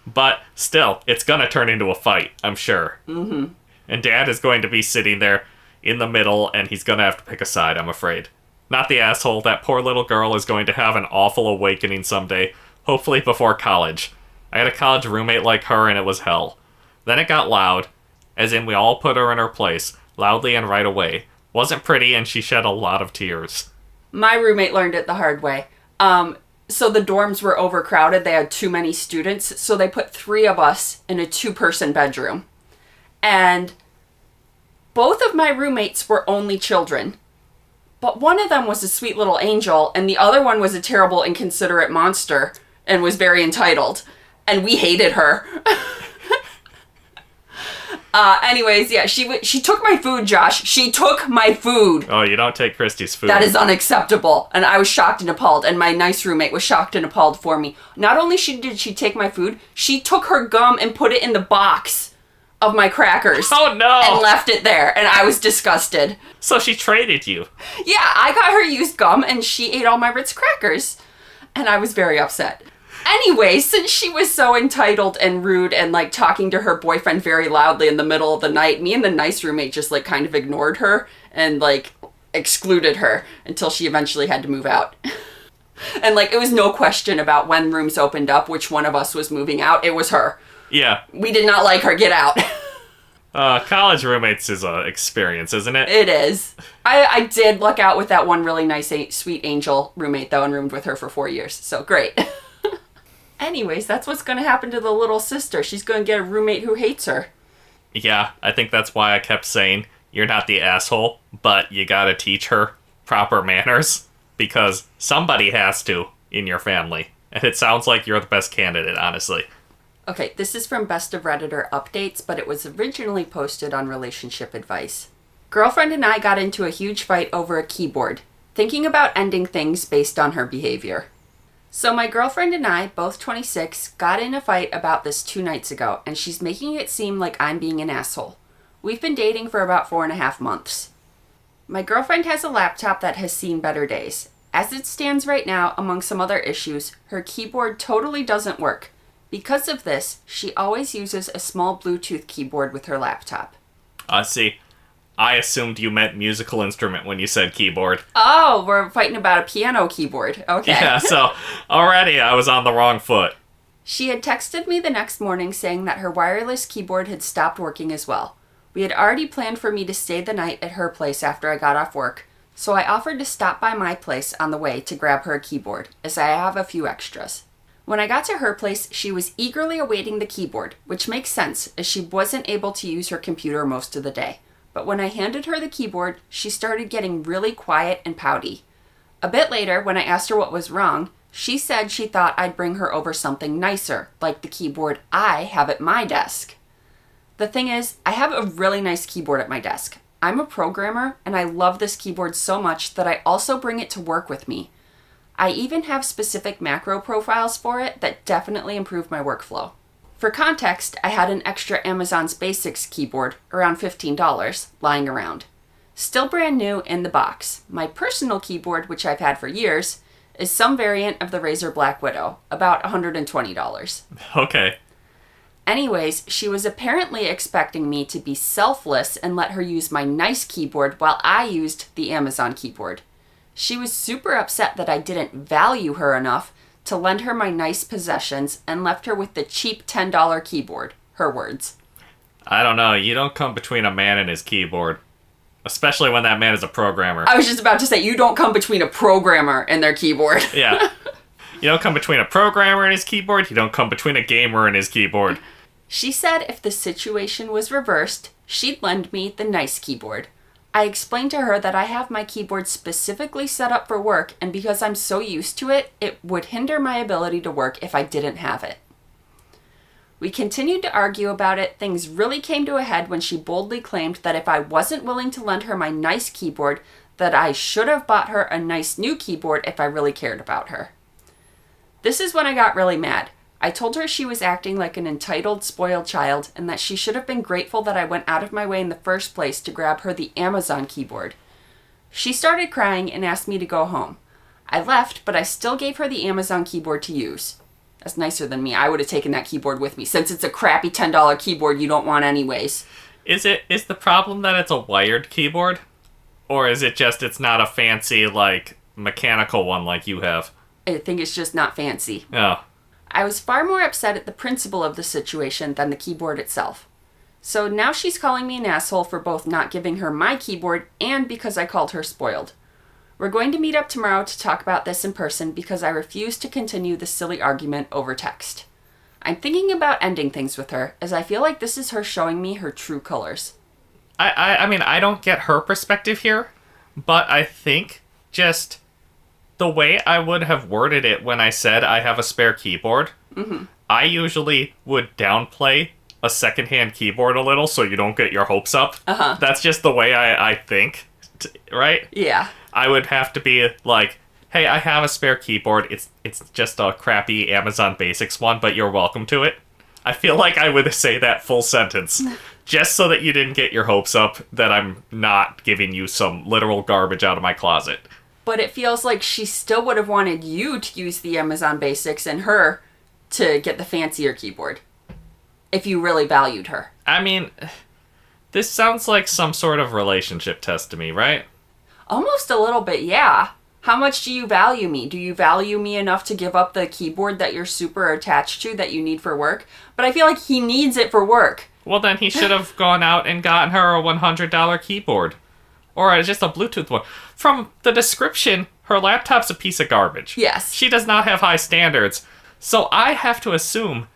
But still, it's gonna turn into a fight, I'm sure. Mm-hmm. And Dad is going to be sitting there in the middle, and he's gonna have to pick a side, I'm afraid. Not the asshole. That poor little girl is going to have an awful awakening someday, hopefully before college. I had a college roommate like her, and it was hell. Then it got loud, as in we all put her in her place, loudly and right away. Wasn't pretty, and she shed a lot of tears. My roommate learned it the hard way. So the dorms were overcrowded. They had too many students. So they put 3 of us in a 2-person bedroom. And both of my roommates were only children. But one of them was a sweet little angel, and the other one was a terrible, inconsiderate monster and was very entitled. And we hated her. Anyways, yeah, she took my food, Josh. She took my food. Oh, you don't take Kristie's food. That is unacceptable. And I was shocked and appalled, and my nice roommate was shocked and appalled for me. Not only did she take my food, she took her gum and put it in the box of my crackers. Oh, no! And left it there, and I was disgusted. So she traded you. Yeah, I got her used gum, and she ate all my Ritz crackers. And I was very upset. Anyway, since she was so entitled and rude and, like, talking to her boyfriend very loudly in the middle of the night, me and the nice roommate just, like, kind of ignored her and, like, excluded her until she eventually had to move out. And, like, it was no question about when rooms opened up, which one of us was moving out. It was her. Yeah. We did not like her. Get out. College roommates is an experience, isn't it? It is. I did luck out with that one really nice, sweet angel roommate, though, and roomed with her for 4 years. So, great. Anyways, that's what's going to happen to the little sister. She's going to get a roommate who hates her. Yeah, I think that's why I kept saying, you're not the asshole, but you gotta teach her proper manners, because somebody has to in your family. And it sounds like you're the best candidate, honestly. Okay, this is from Best of Redditor Updates, but it was originally posted on Relationship Advice. Girlfriend and I got into a huge fight over a keyboard, thinking about ending things based on her behavior. So my girlfriend and I, both 26, got in a fight about this 2 nights ago, and she's making it seem like I'm being an asshole. We've been dating for about 4.5 months. My girlfriend has a laptop that has seen better days. As it stands right now, among some other issues, her keyboard totally doesn't work. Because of this, she always uses a small Bluetooth keyboard with her laptop. See, I assumed you meant musical instrument when you said keyboard. Oh, we're fighting about a piano keyboard. Okay. Yeah, so already I was on the wrong foot. She had texted me the next morning saying that her wireless keyboard had stopped working as well. We had already planned for me to stay the night at her place after I got off work, so I offered to stop by my place on the way to grab her a keyboard, as I have a few extras. When I got to her place, she was eagerly awaiting the keyboard, which makes sense, as she wasn't able to use her computer most of the day. But when I handed her the keyboard, she started getting really quiet and pouty. A bit later, when I asked her what was wrong, she said she thought I'd bring her over something nicer, like the keyboard I have at my desk. The thing is, I have a really nice keyboard at my desk. I'm a programmer, and I love this keyboard so much that I also bring it to work with me. I even have specific macro profiles for it that definitely improve my workflow. For context, I had an extra Amazon's Basics keyboard, around $15, lying around. Still brand new in the box. My personal keyboard, which I've had for years, is some variant of the Razer Black Widow, about $120. Okay. Anyways, she was apparently expecting me to be selfless and let her use my nice keyboard while I used the Amazon keyboard. She was super upset that I didn't value her enough to lend her my nice possessions and left her with the cheap $10 keyboard, her words. I don't know, you don't come between a man and his keyboard. Especially when that man is a programmer. I was just about to say, you don't come between a programmer and their keyboard. Yeah. You don't come between a programmer and his keyboard, you don't come between a gamer and his keyboard. She said if the situation was reversed, she'd lend me the nice keyboard. I explained to her that I have my keyboard specifically set up for work, and because I'm so used to it, it would hinder my ability to work if I didn't have it. We continued to argue about it. Things really came to a head when she boldly claimed that if I wasn't willing to lend her my nice keyboard, that I should have bought her a nice new keyboard if I really cared about her. This is when I got really mad. I told her she was acting like an entitled, spoiled child and that she should have been grateful that I went out of my way in the first place to grab her the Amazon keyboard. She started crying and asked me to go home. I left, but I still gave her the Amazon keyboard to use. That's nicer than me. I would have taken that keyboard with me, since it's a crappy $10 keyboard you don't want anyways. Is the problem that it's a wired keyboard? Or is it just it's not a fancy, like, mechanical one like you have? I think it's just not fancy. Oh. I was far more upset at the principle of the situation than the keyboard itself. So now she's calling me an asshole for both not giving her my keyboard and because I called her spoiled. We're going to meet up tomorrow to talk about this in person because I refuse to continue this silly argument over text. I'm thinking about ending things with her, as I feel like this is her showing me her true colors. I mean, I don't get her perspective here, but I think just the way I would have worded it when I said I have a spare keyboard, I usually would downplay a secondhand keyboard a little so you don't get your hopes up. That's just the way I think, right? Yeah. I would have to be like, hey, I have a spare keyboard. It's just a crappy Amazon Basics one, but you're welcome to it. I feel like I would say that full sentence, just so that you didn't get your hopes up that I'm not giving you some literal garbage out of my closet. But it feels like she still would have wanted you to use the Amazon Basics and her to get the fancier keyboard, if you really valued her. I mean, this sounds like some sort of relationship test to me, right? Almost a little bit, yeah. How much do you value me? Do you value me enough to give up the keyboard that you're super attached to that you need for work? But I feel like he needs it for work. Well, then he should have gone out and gotten her a $100 keyboard. Or just a Bluetooth one. From the description, her laptop's a piece of garbage. Yes. She does not have high standards. So I have to assume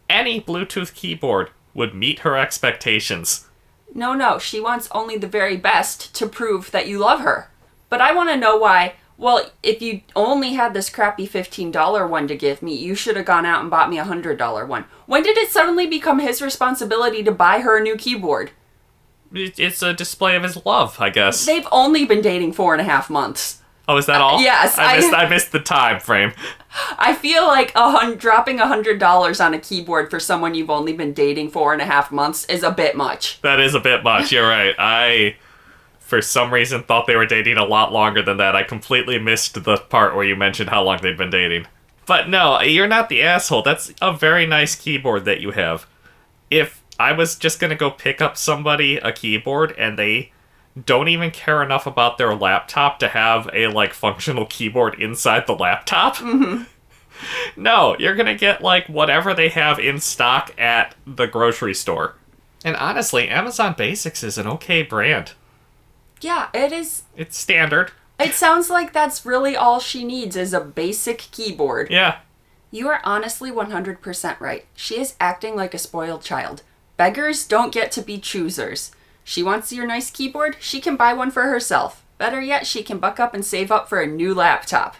any Bluetooth keyboard would meet her expectations. No, she wants only the very best to prove that you love her. But I want to know why. Well, if you only had this crappy $15 one to give me, you should have gone out and bought me a $100 one. When did it suddenly become his responsibility to buy her a new keyboard? It's a display of his love, I guess. They've only been dating 4.5 months. Oh, is that all? Yes. I missed the time frame. I feel like dropping $100 on a keyboard for someone you've only been dating 4.5 months is a bit much. That is a bit much, you're right. I, for some reason, thought they were dating a lot longer than that. I completely missed the part where you mentioned how long they'd been dating. But no, you're not the asshole. That's a very nice keyboard that you have. If I was just gonna go pick up somebody a keyboard and they don't even care enough about their laptop to have a, like, functional keyboard inside the laptop. Mm-hmm. No, you're gonna get, like, whatever they have in stock at the grocery store. And honestly, Amazon Basics is an okay brand. Yeah, it is. It's standard. It sounds like that's really all she needs is a basic keyboard. Yeah. You are honestly 100% right. She is acting like a spoiled child. Beggars don't get to be choosers. She wants your nice keyboard, she can buy one for herself. Better yet, she can buck up and save up for a new laptop.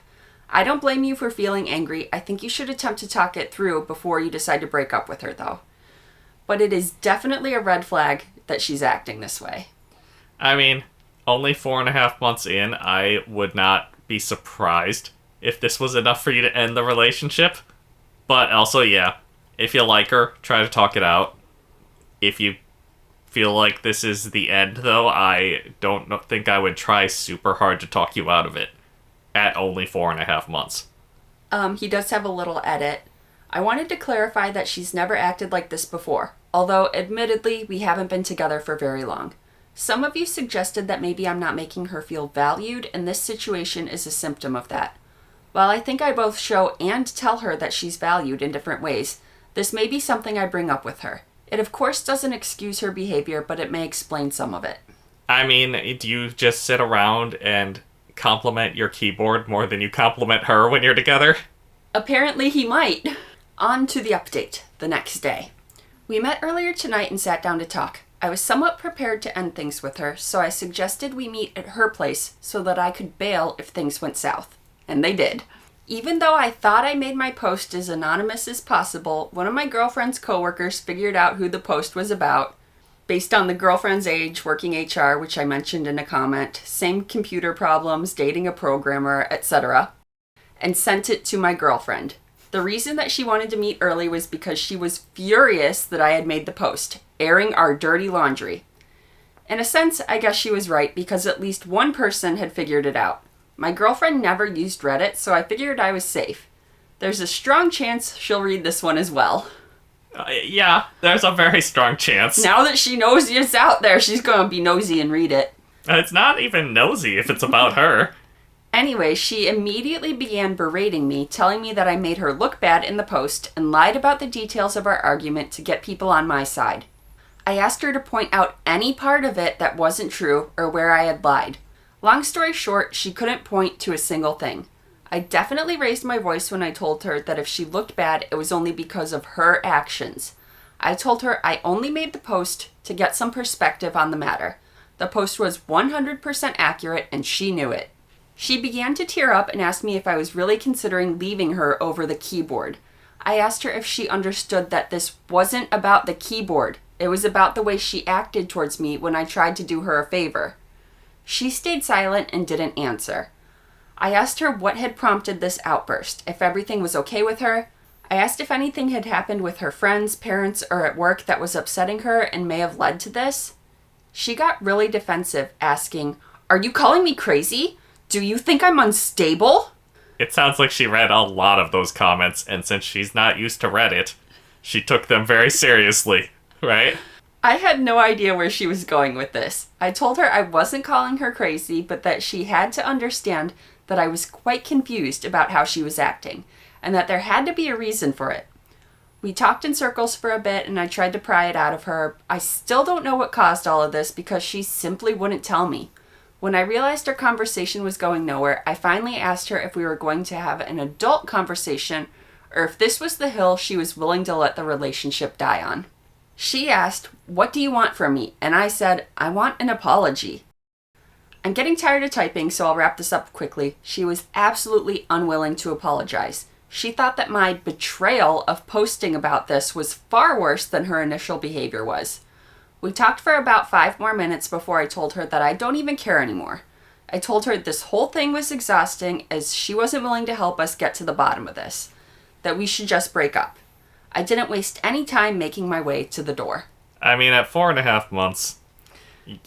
I don't blame you for feeling angry. I think you should attempt to talk it through before you decide to break up with her, though. But it is definitely a red flag that she's acting this way. I mean, only 4.5 months in, I would not be surprised if this was enough for you to end the relationship. But also, yeah, if you like her, try to talk it out. If you feel like this is the end, though, I don't think I would try super hard to talk you out of it at only 4.5 months. He does have a little edit. I wanted to clarify that she's never acted like this before, although admittedly we haven't been together for very long. Some of you suggested that maybe I'm not making her feel valued, and this situation is a symptom of that. While I think I both show and tell her that she's valued in different ways, this may be something I bring up with her. It of course doesn't excuse her behavior, but it may explain some of it. I mean, do you just sit around and compliment your keyboard more than you compliment her when you're together? Apparently he might. On to the update, the next day. We met earlier tonight and sat down to talk. I was somewhat prepared to end things with her, so I suggested we meet at her place so that I could bail if things went south. And they did. Even though I thought I made my post as anonymous as possible, one of my girlfriend's coworkers figured out who the post was about, based on the girlfriend's age, working HR, which I mentioned in a comment, same computer problems, dating a programmer, etc., and sent it to my girlfriend. The reason that she wanted to meet early was because she was furious that I had made the post, airing our dirty laundry. In a sense, I guess she was right, because at least one person had figured it out. My girlfriend never used Reddit, so I figured I was safe. There's a strong chance she'll read this one as well. Yeah, there's a very strong chance. Now that she knows it's out there, she's going to be nosy and read it. It's not even nosy if it's about her. Anyway, she immediately began berating me, telling me that I made her look bad in the post and lied about the details of our argument to get people on my side. I asked her to point out any part of it that wasn't true or where I had lied. Long story short, she couldn't point to a single thing. I definitely raised my voice when I told her that if she looked bad, it was only because of her actions. I told her I only made the post to get some perspective on the matter. The post was 100% accurate, and she knew it. She began to tear up and asked me if I was really considering leaving her over the keyboard. I asked her if she understood that this wasn't about the keyboard. It was about the way she acted towards me when I tried to do her a favor. She stayed silent and didn't answer. I asked her what had prompted this outburst, if everything was okay with her. I asked if anything had happened with her friends, parents, or at work that was upsetting her and may have led to this. She got really defensive, asking, "Are you calling me crazy? Do you think I'm unstable?" It sounds like she read a lot of those comments, and since she's not used to Reddit, she took them very seriously, right? I had no idea where she was going with this. I told her I wasn't calling her crazy, but that she had to understand that I was quite confused about how she was acting, and that there had to be a reason for it. We talked in circles for a bit, and I tried to pry it out of her. I still don't know what caused all of this because she simply wouldn't tell me. When I realized our conversation was going nowhere, I finally asked her if we were going to have an adult conversation or if this was the hill she was willing to let the relationship die on. She asked, "What do you want from me?" And I said, "I want an apology." I'm getting tired of typing, so I'll wrap this up quickly. She was absolutely unwilling to apologize. She thought that my betrayal of posting about this was far worse than her initial behavior was. We talked for about 5 more minutes before I told her that I don't even care anymore. I told her this whole thing was exhausting as she wasn't willing to help us get to the bottom of this, that we should just break up. I didn't waste any time making my way to the door. I mean, at 4.5 months,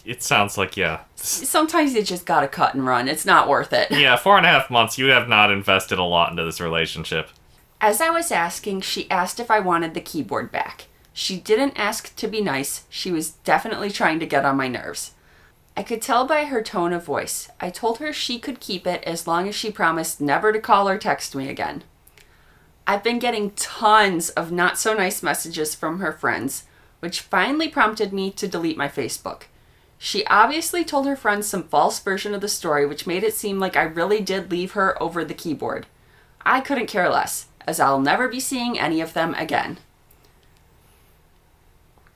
it sounds like, yeah. Sometimes you just gotta cut and run. It's not worth it. Yeah, 4.5 months, you have not invested a lot into this relationship. As I was asking, she asked if I wanted the keyboard back. She didn't ask to be nice. She was definitely trying to get on my nerves. I could tell by her tone of voice. I told her she could keep it as long as she promised never to call or text me again. I've been getting tons of not so nice messages from her friends, which finally prompted me to delete my Facebook. She obviously told her friends some false version of the story, which made it seem like I really did leave her over the keyboard. I couldn't care less, as I'll never be seeing any of them again.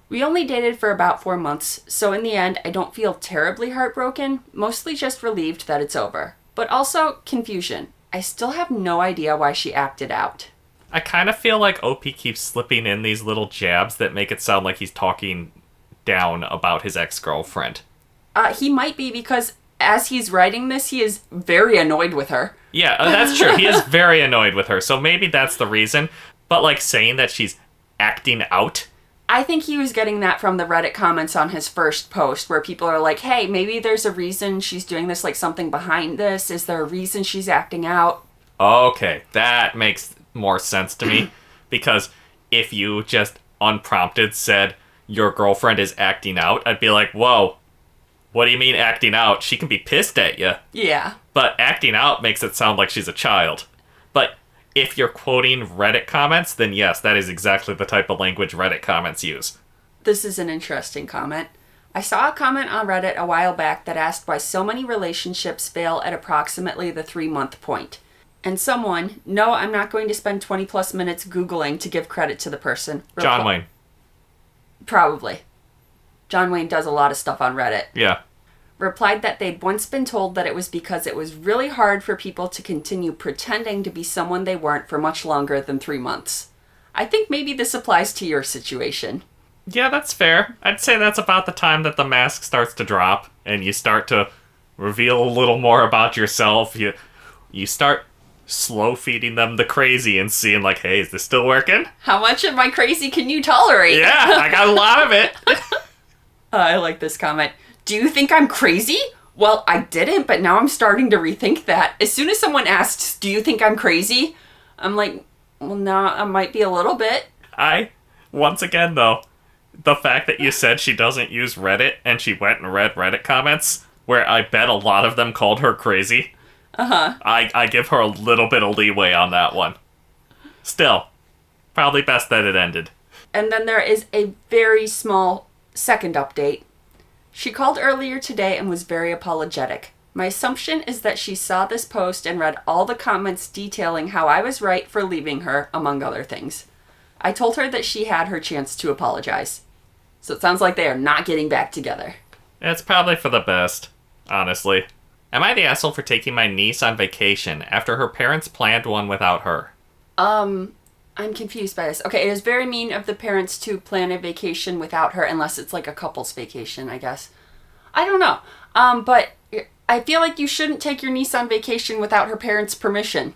We only dated for about 4 months, so in the end, I don't feel terribly heartbroken, mostly just relieved that it's over. But also confusion. I still have no idea why she acted out. I kind of feel like OP keeps slipping in these little jabs that make it sound like he's talking down about his ex-girlfriend. He might be, because as he's writing this, he is very annoyed with her. Yeah, that's true. He is very annoyed with her, so maybe that's the reason. But, like, saying that she's acting out... I think he was getting that from the Reddit comments on his first post, where people are like, hey, maybe there's a reason she's doing this, like something behind this. Is there a reason she's acting out? Okay, that makes more sense to me. Because if you just unprompted said, your girlfriend is acting out, I'd be like, whoa, what do you mean acting out? She can be pissed at you. Yeah. But acting out makes it sound like she's a child. But if you're quoting Reddit comments, then yes, that is exactly the type of language Reddit comments use. This is an interesting comment. I saw a comment on Reddit a while back that asked why so many relationships fail at approximately the 3-month point. And someone, no, I'm not going to spend 20 plus minutes Googling to give credit to the person. John Wayne. Probably. John Wayne does a lot of stuff on Reddit. Yeah. Replied that they'd once been told that it was because it was really hard for people to continue pretending to be someone they weren't for much longer than 3 months. I think maybe this applies to your situation. Yeah, that's fair. I'd say that's about the time that the mask starts to drop and you start to reveal a little more about yourself. You start slow feeding them the crazy and seeing like, hey, is this still working? How much of my crazy can you tolerate? Yeah, I got a lot of it. I like this comment. Do you think I'm crazy? Well, I didn't, but now I'm starting to rethink that. As soon as someone asks, do you think I'm crazy? I'm like, well, no, I might be a little bit. Once again, though, the fact that you said she doesn't use Reddit and she went and read Reddit comments, where I bet a lot of them called her crazy. Uh-huh. I give her a little bit of leeway on that one. Still, probably best that it ended. And then there is a very small second update. She called earlier today and was very apologetic. My assumption is that she saw this post and read all the comments detailing how I was right for leaving her, among other things. I told her that she had her chance to apologize. So it sounds like they are not getting back together. It's probably for the best, honestly. Am I the asshole for taking my niece on vacation after her parents planned one without her? I'm confused by this. Okay, it is very mean of the parents to plan a vacation without her, unless it's like a couple's vacation, I guess. I don't know. But I feel like you shouldn't take your niece on vacation without her parents' permission.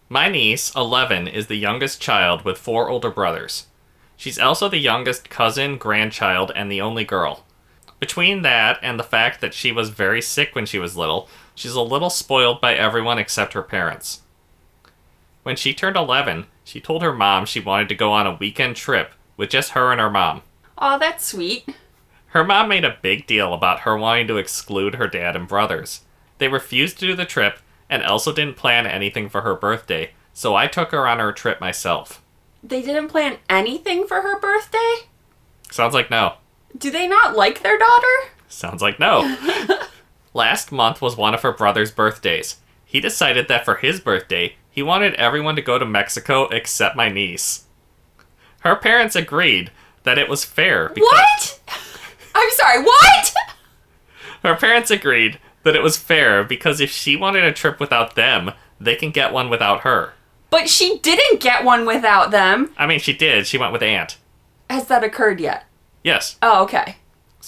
My niece, 11, is the youngest child with 4 older brothers. She's also the youngest cousin, grandchild, and the only girl. Between that and the fact that she was very sick when she was little, she's a little spoiled by everyone except her parents. When she turned 11, she told her mom she wanted to go on a weekend trip with just her and her mom. Aw, that's sweet. Her mom made a big deal about her wanting to exclude her dad and brothers. They refused to do the trip and also didn't plan anything for her birthday, so I took her on her trip myself. They didn't plan anything for her birthday? Sounds like no. Do they not like their daughter? Sounds like no. Last month was one of her brother's birthdays. He decided that for his birthday, he wanted everyone to go to Mexico except my niece. Her parents agreed that it was fair because... What? I'm sorry, what? Her parents agreed that it was fair because if she wanted a trip without them, they can get one without her. But she didn't get one without them. I mean, she did. She went with Aunt. Has that occurred yet? Yes. Oh, okay.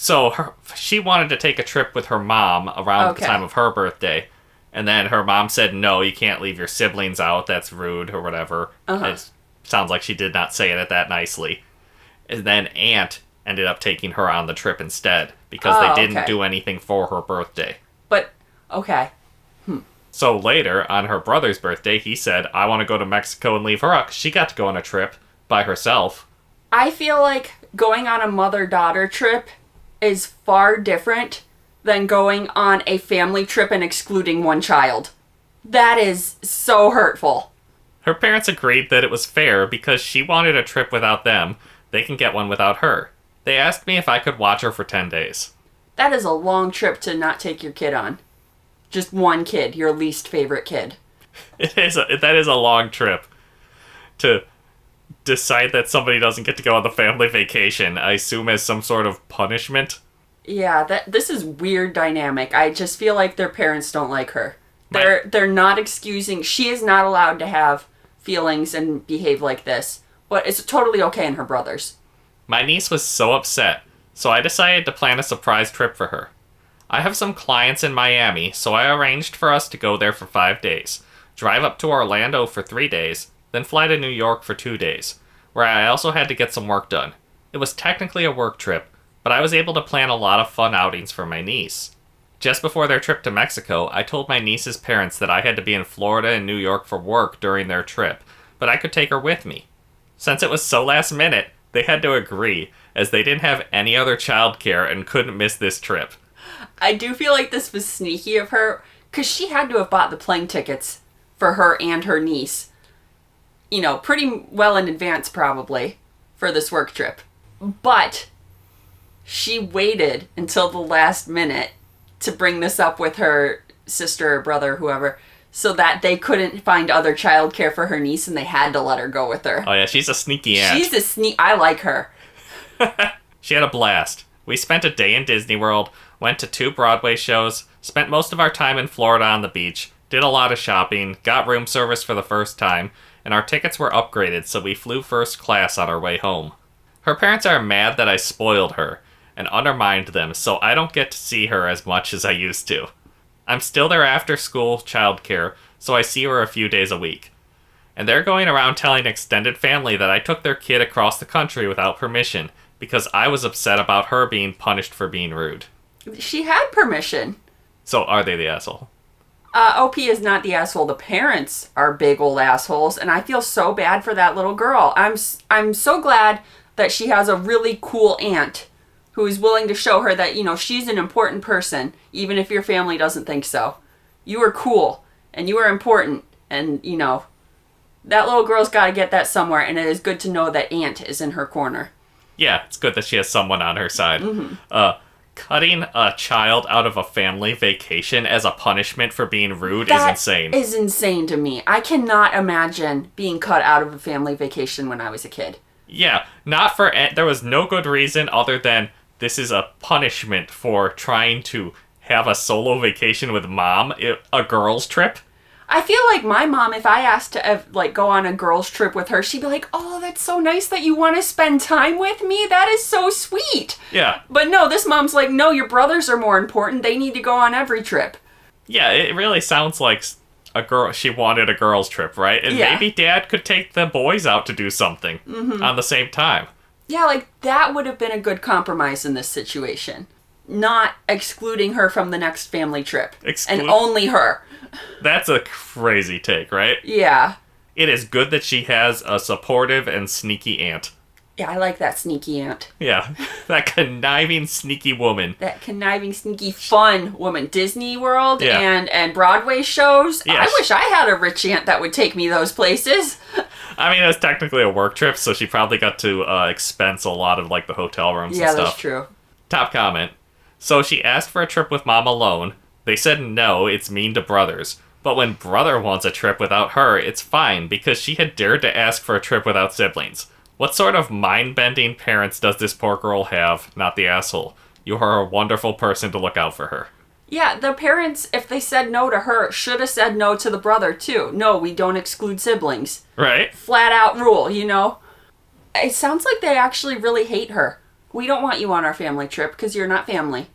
So she wanted to take a trip with her mom around the Okay. time of her birthday. And then her mom said, no, you can't leave your siblings out. That's rude or whatever. It sounds like she did not say it that nicely. And then Aunt ended up taking her on the trip instead because they didn't do anything for her birthday. But, okay. So later, on her brother's birthday, he said, I want to go to Mexico and leave her out 'cause she got to go on a trip by herself. I feel like going on a mother-daughter trip is far different than going on a family trip and excluding one child. That is so hurtful. Her parents agreed that it was fair because she wanted a trip without them. They can get one without her. They asked me if I could watch her for 10 days. That is a long trip to not take your kid on. Just one kid, your least favorite kid. That is a long trip to decide that somebody doesn't get to go on the family vacation, I assume as some sort of punishment. Yeah, this is weird dynamic. I just feel like their parents don't like her. They're not excusing. She is not allowed to have feelings and behave like this. But it's totally okay in her brother's. My niece was so upset, so I decided to plan a surprise trip for her. I have some clients in Miami, so I arranged for us to go there for 5 days, drive up to Orlando for 3 days, then fly to New York for 2 days, where I also had to get some work done. It was technically a work trip, but I was able to plan a lot of fun outings for my niece. Just before their trip to Mexico, I told my niece's parents that I had to be in Florida and New York for work during their trip, but I could take her with me. Since it was so last minute, they had to agree, as they didn't have any other childcare and couldn't miss this trip. I do feel like this was sneaky of her, because she had to have bought the plane tickets for her and her niece. You know, pretty well in advance probably, for this work trip. But she waited until the last minute to bring this up with her sister or brother, whoever, so that they couldn't find other childcare for her niece and they had to let her go with her. Oh yeah, she's a sneaky aunt. She's a I like her. She had a blast. We spent a day in Disney World, went to 2 Broadway shows, spent most of our time in Florida on the beach, did a lot of shopping, got room service for the first time, and our tickets were upgraded so we flew first class on our way home. Her parents are mad that I spoiled her and undermined them, so I don't get to see her as much as I used to. I'm still their after-school childcare, so I see her a few days a week. And they're going around telling extended family that I took their kid across the country without permission because I was upset about her being punished for being rude. She had permission. So are they the asshole? OP is not the asshole. The parents are big old assholes, and I feel so bad for that little girl. I'm so glad that she has a really cool aunt who is willing to show her that, you know, she's an important person, even if your family doesn't think so. You are cool, and you are important, and, you know, that little girl's got to get that somewhere, and it is good to know that aunt is in her corner. Yeah, it's good that she has someone on her side. Cutting a child out of a family vacation as a punishment for being rude is insane. That is insane to me. I cannot imagine being cut out of a family vacation when I was a kid. Yeah, there was no good reason other than this is a punishment for trying to have a solo vacation with mom, a girls' trip. I feel like my mom, if I asked to go on a girls' trip with her, she'd be like, oh, that's so nice that you want to spend time with me. That is so sweet. Yeah. But no, this mom's like, no, your brothers are more important. They need to go on every trip. Yeah, it really sounds like she wanted a girls' trip, right? And maybe dad could take the boys out to do something on the same time. Yeah, like that would have been a good compromise in this situation. Not excluding her from the next family trip. And only her. That's a crazy take, right? Yeah. It is good that she has a supportive and sneaky aunt. Yeah, I like that sneaky aunt. Yeah, that conniving, sneaky woman. That conniving, sneaky, fun woman. Disney World and Broadway shows. Yeah, I wish I had a rich aunt that would take me those places. I mean, it was technically a work trip, so she probably got to expense a lot of the hotel rooms and stuff. Yeah, that's true. Top comment. So she asked for a trip with mom alone. They said no, it's mean to brothers. But when brother wants a trip without her, it's fine because she had dared to ask for a trip without siblings. What sort of mind-bending parents does this poor girl have? Not the asshole. You are a wonderful person to look out for her. Yeah, the parents, if they said no to her, should have said no to the brother, too. No, we don't exclude siblings. Right? Flat out rule, you know? It sounds like they actually really hate her. We don't want you on our family trip because you're not family.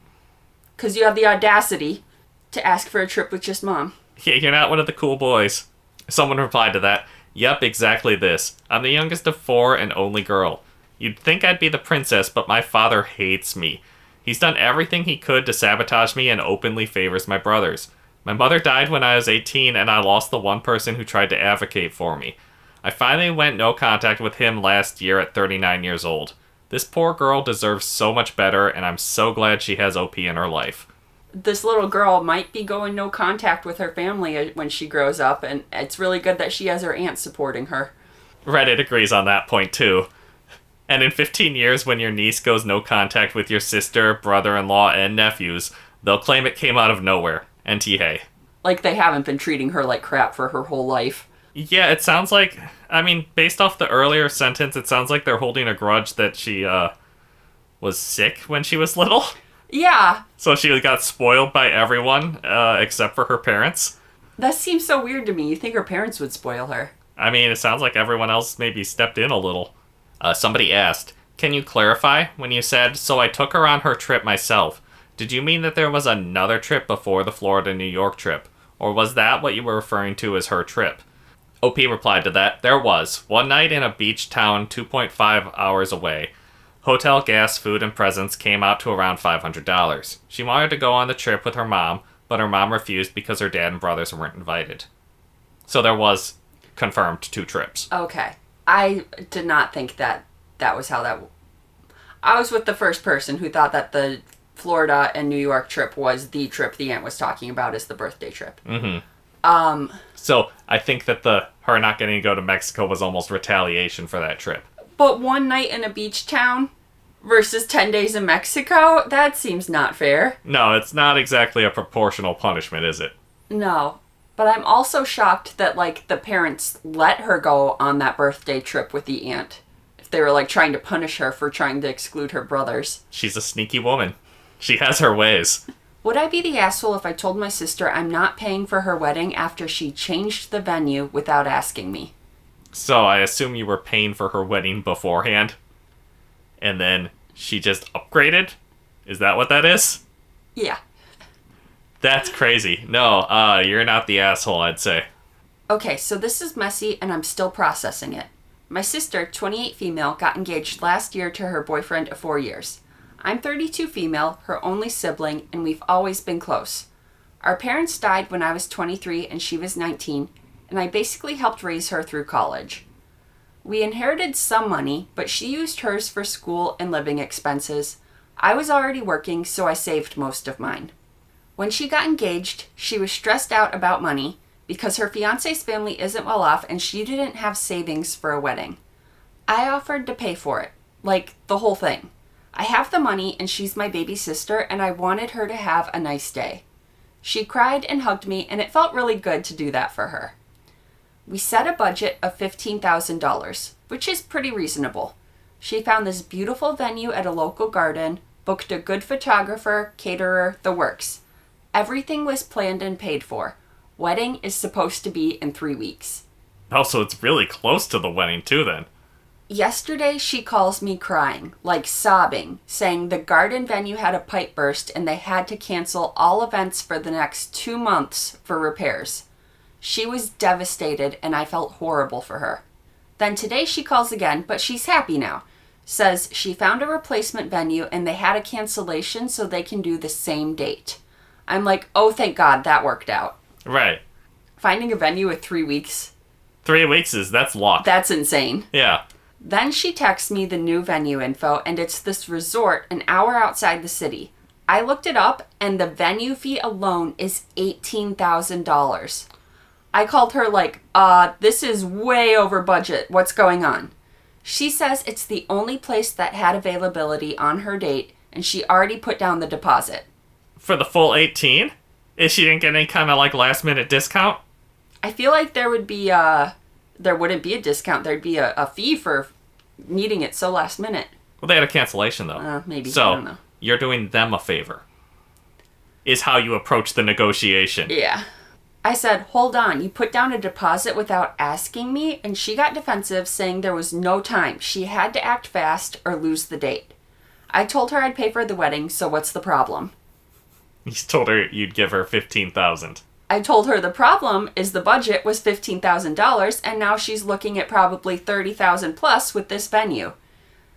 Because you have the audacity to ask for a trip with just mom. Yeah, you're not one of the cool boys. Someone replied to that, "Yep, exactly this. I'm the youngest of 4 and only girl. You'd think I'd be the princess, but my father hates me. He's done everything he could to sabotage me and openly favors my brothers. My mother died when I was 18, and I lost the one person who tried to advocate for me. I finally went no contact with him last year at 39 years old. This poor girl deserves so much better, and I'm so glad she has OP in her life." This little girl might be going no contact with her family when she grows up, and it's really good that she has her aunt supporting her. Reddit agrees on that point, too. And in 15 years, when your niece goes no contact with your sister, brother-in-law, and nephews, they'll claim it came out of nowhere. NTA. Like they haven't been treating her like crap for her whole life. Yeah, it sounds like, based off the earlier sentence, it sounds like they're holding a grudge that she, was sick when she was little. Yeah. So she got spoiled by everyone, except for her parents. That seems so weird to me. You think her parents would spoil her. It sounds like everyone else maybe stepped in a little. Somebody asked, "Can you clarify when you said, 'So I took her on her trip myself'? Did you mean that there was another trip before the Florida-New York trip? Or was that what you were referring to as her trip?" OP replied to that, "There was. One night in a beach town 2.5 hours away. Hotel, gas, food, and presents came out to around $500. She wanted to go on the trip with her mom, but her mom refused because her dad and brothers weren't invited." So there was confirmed 2 trips. Okay. I did not think that was how that... I was with the first person who thought that the Florida and New York trip was the trip the aunt was talking about as the birthday trip. Mm-hmm. So I think that her not getting to go to Mexico was almost retaliation for that trip. But one night in a beach town versus 10 days in Mexico? That seems not fair. No, it's not exactly a proportional punishment, is it? No. But I'm also shocked that, the parents let her go on that birthday trip with the aunt. If they were, trying to punish her for trying to exclude her brothers. She's a sneaky woman. She has her ways. Would I be the asshole if I told my sister I'm not paying for her wedding after she changed the venue without asking me? So I assume you were paying for her wedding beforehand? And then she just upgraded? Is that what that is? Yeah. That's crazy. No, you're not the asshole, I'd say. Okay, so this is messy and I'm still processing it. My sister, 28 female, got engaged last year to her boyfriend of 4 years. I'm 32 female, her only sibling, and we've always been close. Our parents died when I was 23 and she was 19, and I basically helped raise her through college. We inherited some money, but she used hers for school and living expenses. I was already working, so I saved most of mine. When she got engaged, she was stressed out about money because her fiancé's family isn't well off and she didn't have savings for a wedding. I offered to pay for it, the whole thing. I have the money and she's my baby sister and I wanted her to have a nice day. She cried and hugged me and it felt really good to do that for her. We set a budget of $15,000, which is pretty reasonable. She found this beautiful venue at a local garden, booked a good photographer, caterer, the works. Everything was planned and paid for. Wedding is supposed to be in 3 weeks. Oh, so it's really close to the wedding too then. Yesterday she calls me crying, sobbing, saying the garden venue had a pipe burst and they had to cancel all events for the next 2 months for repairs. She was devastated and I felt horrible for her. Then today she calls again, but she's happy now. Says she found a replacement venue and they had a cancellation so they can do the same date. I'm like, oh, thank God that worked out. Right. Finding a venue with 3 weeks. 3 weeks that's luck. That's insane. Yeah. Then she texts me the new venue info, and it's this resort an hour outside the city. I looked it up, and the venue fee alone is $18,000. I called her this is way over budget. What's going on? She says it's the only place that had availability on her date, and she already put down the deposit. For the full 18? If she didn't get any kind of last minute discount? I feel like there wouldn't be a discount. There'd be a fee for needing it so last minute. Well, they had a cancellation though. Maybe. So I don't know. You're doing them a favor. Is how you approach the negotiation. Yeah. I said, hold on, you put down a deposit without asking me? And she got defensive, saying there was no time. She had to act fast or lose the date. I told her I'd pay for the wedding, so what's the problem? You told her you'd give her $15,000. I told her the problem is the budget was $15,000, and now she's looking at probably $30,000 plus with this venue.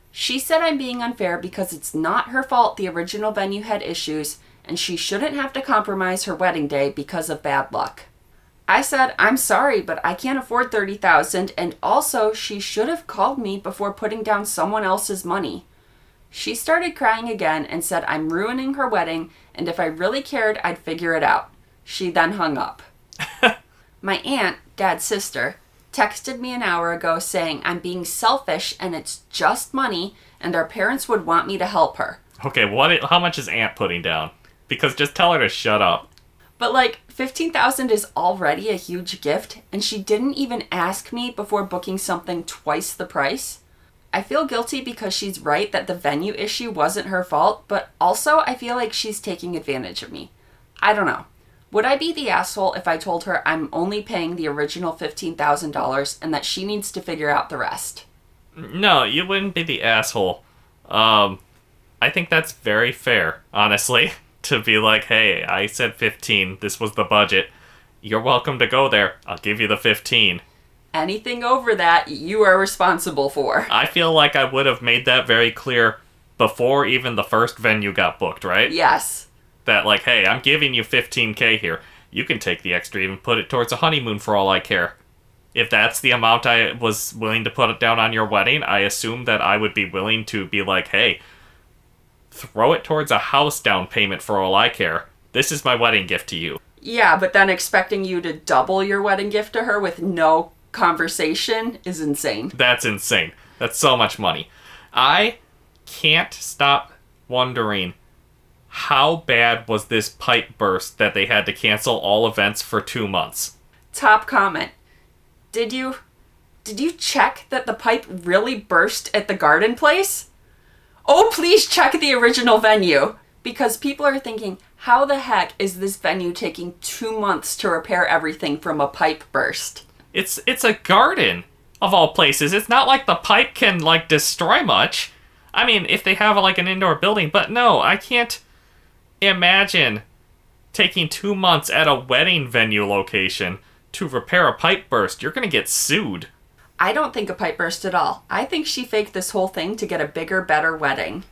She said I'm being unfair because it's not her fault the original venue had issues, and she shouldn't have to compromise her wedding day because of bad luck. I said, I'm sorry, but I can't afford $30,000, and also she should have called me before putting down someone else's money. She started crying again and said I'm ruining her wedding, and if I really cared, I'd figure it out. She then hung up. My aunt, Dad's sister, texted me an hour ago saying I'm being selfish and it's just money and our parents would want me to help her. Okay, how much is Aunt putting down? Because just tell her to shut up. But like, $15,000 is already a huge gift, and she didn't even ask me before booking something twice the price. I feel guilty because she's right that the venue issue wasn't her fault, but also I feel like she's taking advantage of me. I don't know. Would I be the asshole if I told her I'm only paying the original $15,000 and that she needs to figure out the rest? No, you wouldn't be the asshole. I think that's very fair, honestly. To be like, hey, I said 15, this was the budget. You're welcome to go there. I'll give you the 15. Anything over that, you are responsible for. I feel like I would have made that very clear before even the first venue got booked, right? Yes. That like, hey, I'm giving you $15K here. You can take the extra, even put it towards a honeymoon for all I care. If that's the amount I was willing to put it down on your wedding, I assume that I would be willing to be like, hey, throw it towards a house down payment for all I care. This is my wedding gift to you. Yeah, but then expecting you to double your wedding gift to her with no conversation is insane. That's insane. That's so much money. I can't stop wondering how bad was this pipe burst that they had to cancel all events for 2 months. Top comment. Did you check that the pipe really burst at the garden place? Oh, please check the original venue. Because people are thinking, how the heck is this venue taking 2 months to repair everything from a pipe burst? It's a garden, of all places. It's not like the pipe can, like, destroy much. I mean, if they have, like, an indoor building. But no, I can't imagine taking 2 months at a wedding venue location to repair a pipe burst. You're going to get sued. I don't think a pipe burst at all. I think she faked this whole thing to get a bigger, better wedding.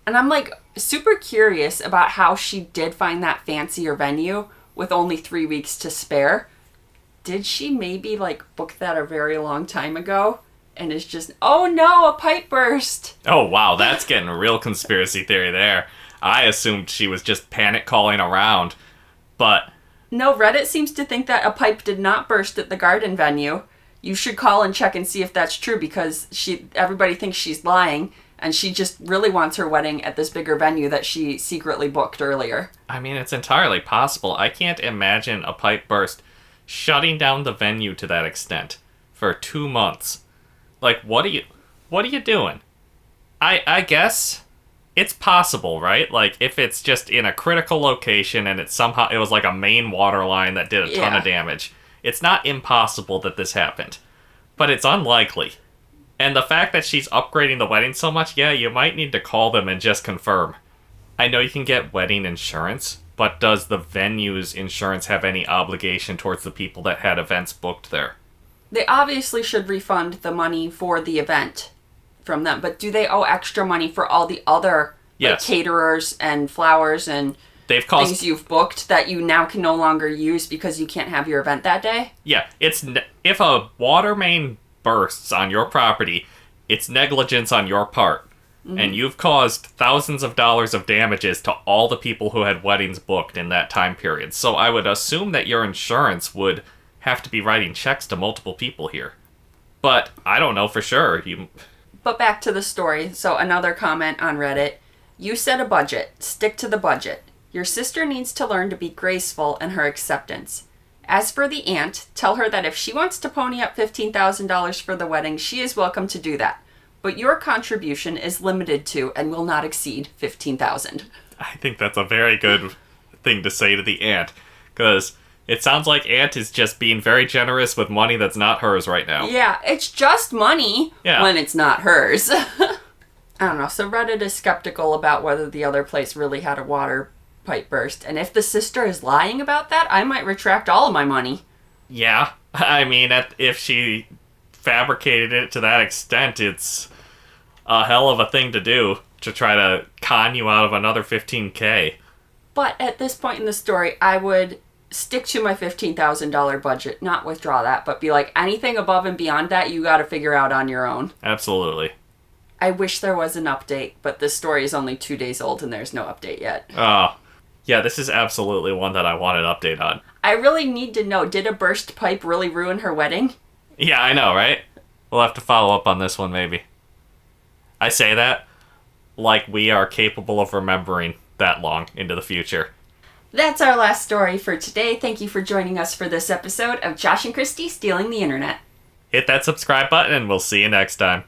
And I'm like super curious about how she did find that fancier venue with only 3 weeks to spare. Did she maybe like book that a very long time ago and is just, oh no, a pipe burst? Oh wow, that's getting a real conspiracy theory there. I assumed she was just panic calling around, but... No, Reddit seems to think that a pipe did not burst at the garden venue. You should call and check and see if that's true because everybody thinks she's lying and she just really wants her wedding at this bigger venue that she secretly booked earlier. I mean, it's entirely possible. I can't imagine a pipe burst shutting down the venue to that extent for 2 months. Like, what are you doing? I guess it's possible, right? Like, if it's just in a critical location and it was like a main water line that did a ton of damage. It's not impossible that this happened, but it's unlikely. And the fact that she's upgrading the wedding so much, yeah, you might need to call them and just confirm. I know you can get wedding insurance, but does the venue's insurance have any obligation towards the people that had events booked there? They obviously should refund the money for the event from them, but do they owe extra money for all the other caterers and flowers and things you've booked that you now can no longer use because you can't have your event that day? Yeah, if a water main bursts on your property, it's negligence on your part. Mm-hmm. And you've caused thousands of dollars of damages to all the people who had weddings booked in that time period. So I would assume that your insurance would have to be writing checks to multiple people here. But I don't know for sure. But back to the story. So another comment on Reddit. You set a budget. Stick to the budget. Your sister needs to learn to be graceful in her acceptance. As for the aunt, tell her that if she wants to pony up $15,000 for the wedding, she is welcome to do that. But your contribution is limited to and will not exceed $15,000. I think that's a very good thing to say to the aunt, because it sounds like aunt is just being very generous with money that's not hers right now. Yeah, it's just money when it's not hers. I don't know. So Reddit is skeptical about whether the other place really had a water pipe burst. And if the sister is lying about that, I might retract all of my money. Yeah. I mean, if she fabricated it to that extent, it's a hell of a thing to do to try to con you out of another $15,000. But at this point in the story, I would stick to my $15,000 budget, not withdraw that, but be like, anything above and beyond that, you got to figure out on your own. Absolutely. I wish there was an update, but this story is only 2 days old and there's no update yet. Oh, yeah, this is absolutely one that I want an update on. I really need to know, did a burst pipe really ruin her wedding? Yeah, I know, right? We'll have to follow up on this one, maybe. I say that like we are capable of remembering that long into the future. That's our last story for today. Thank you for joining us for this episode of Josh and Kristie Stealing the Internet. Hit that subscribe button and we'll see you next time.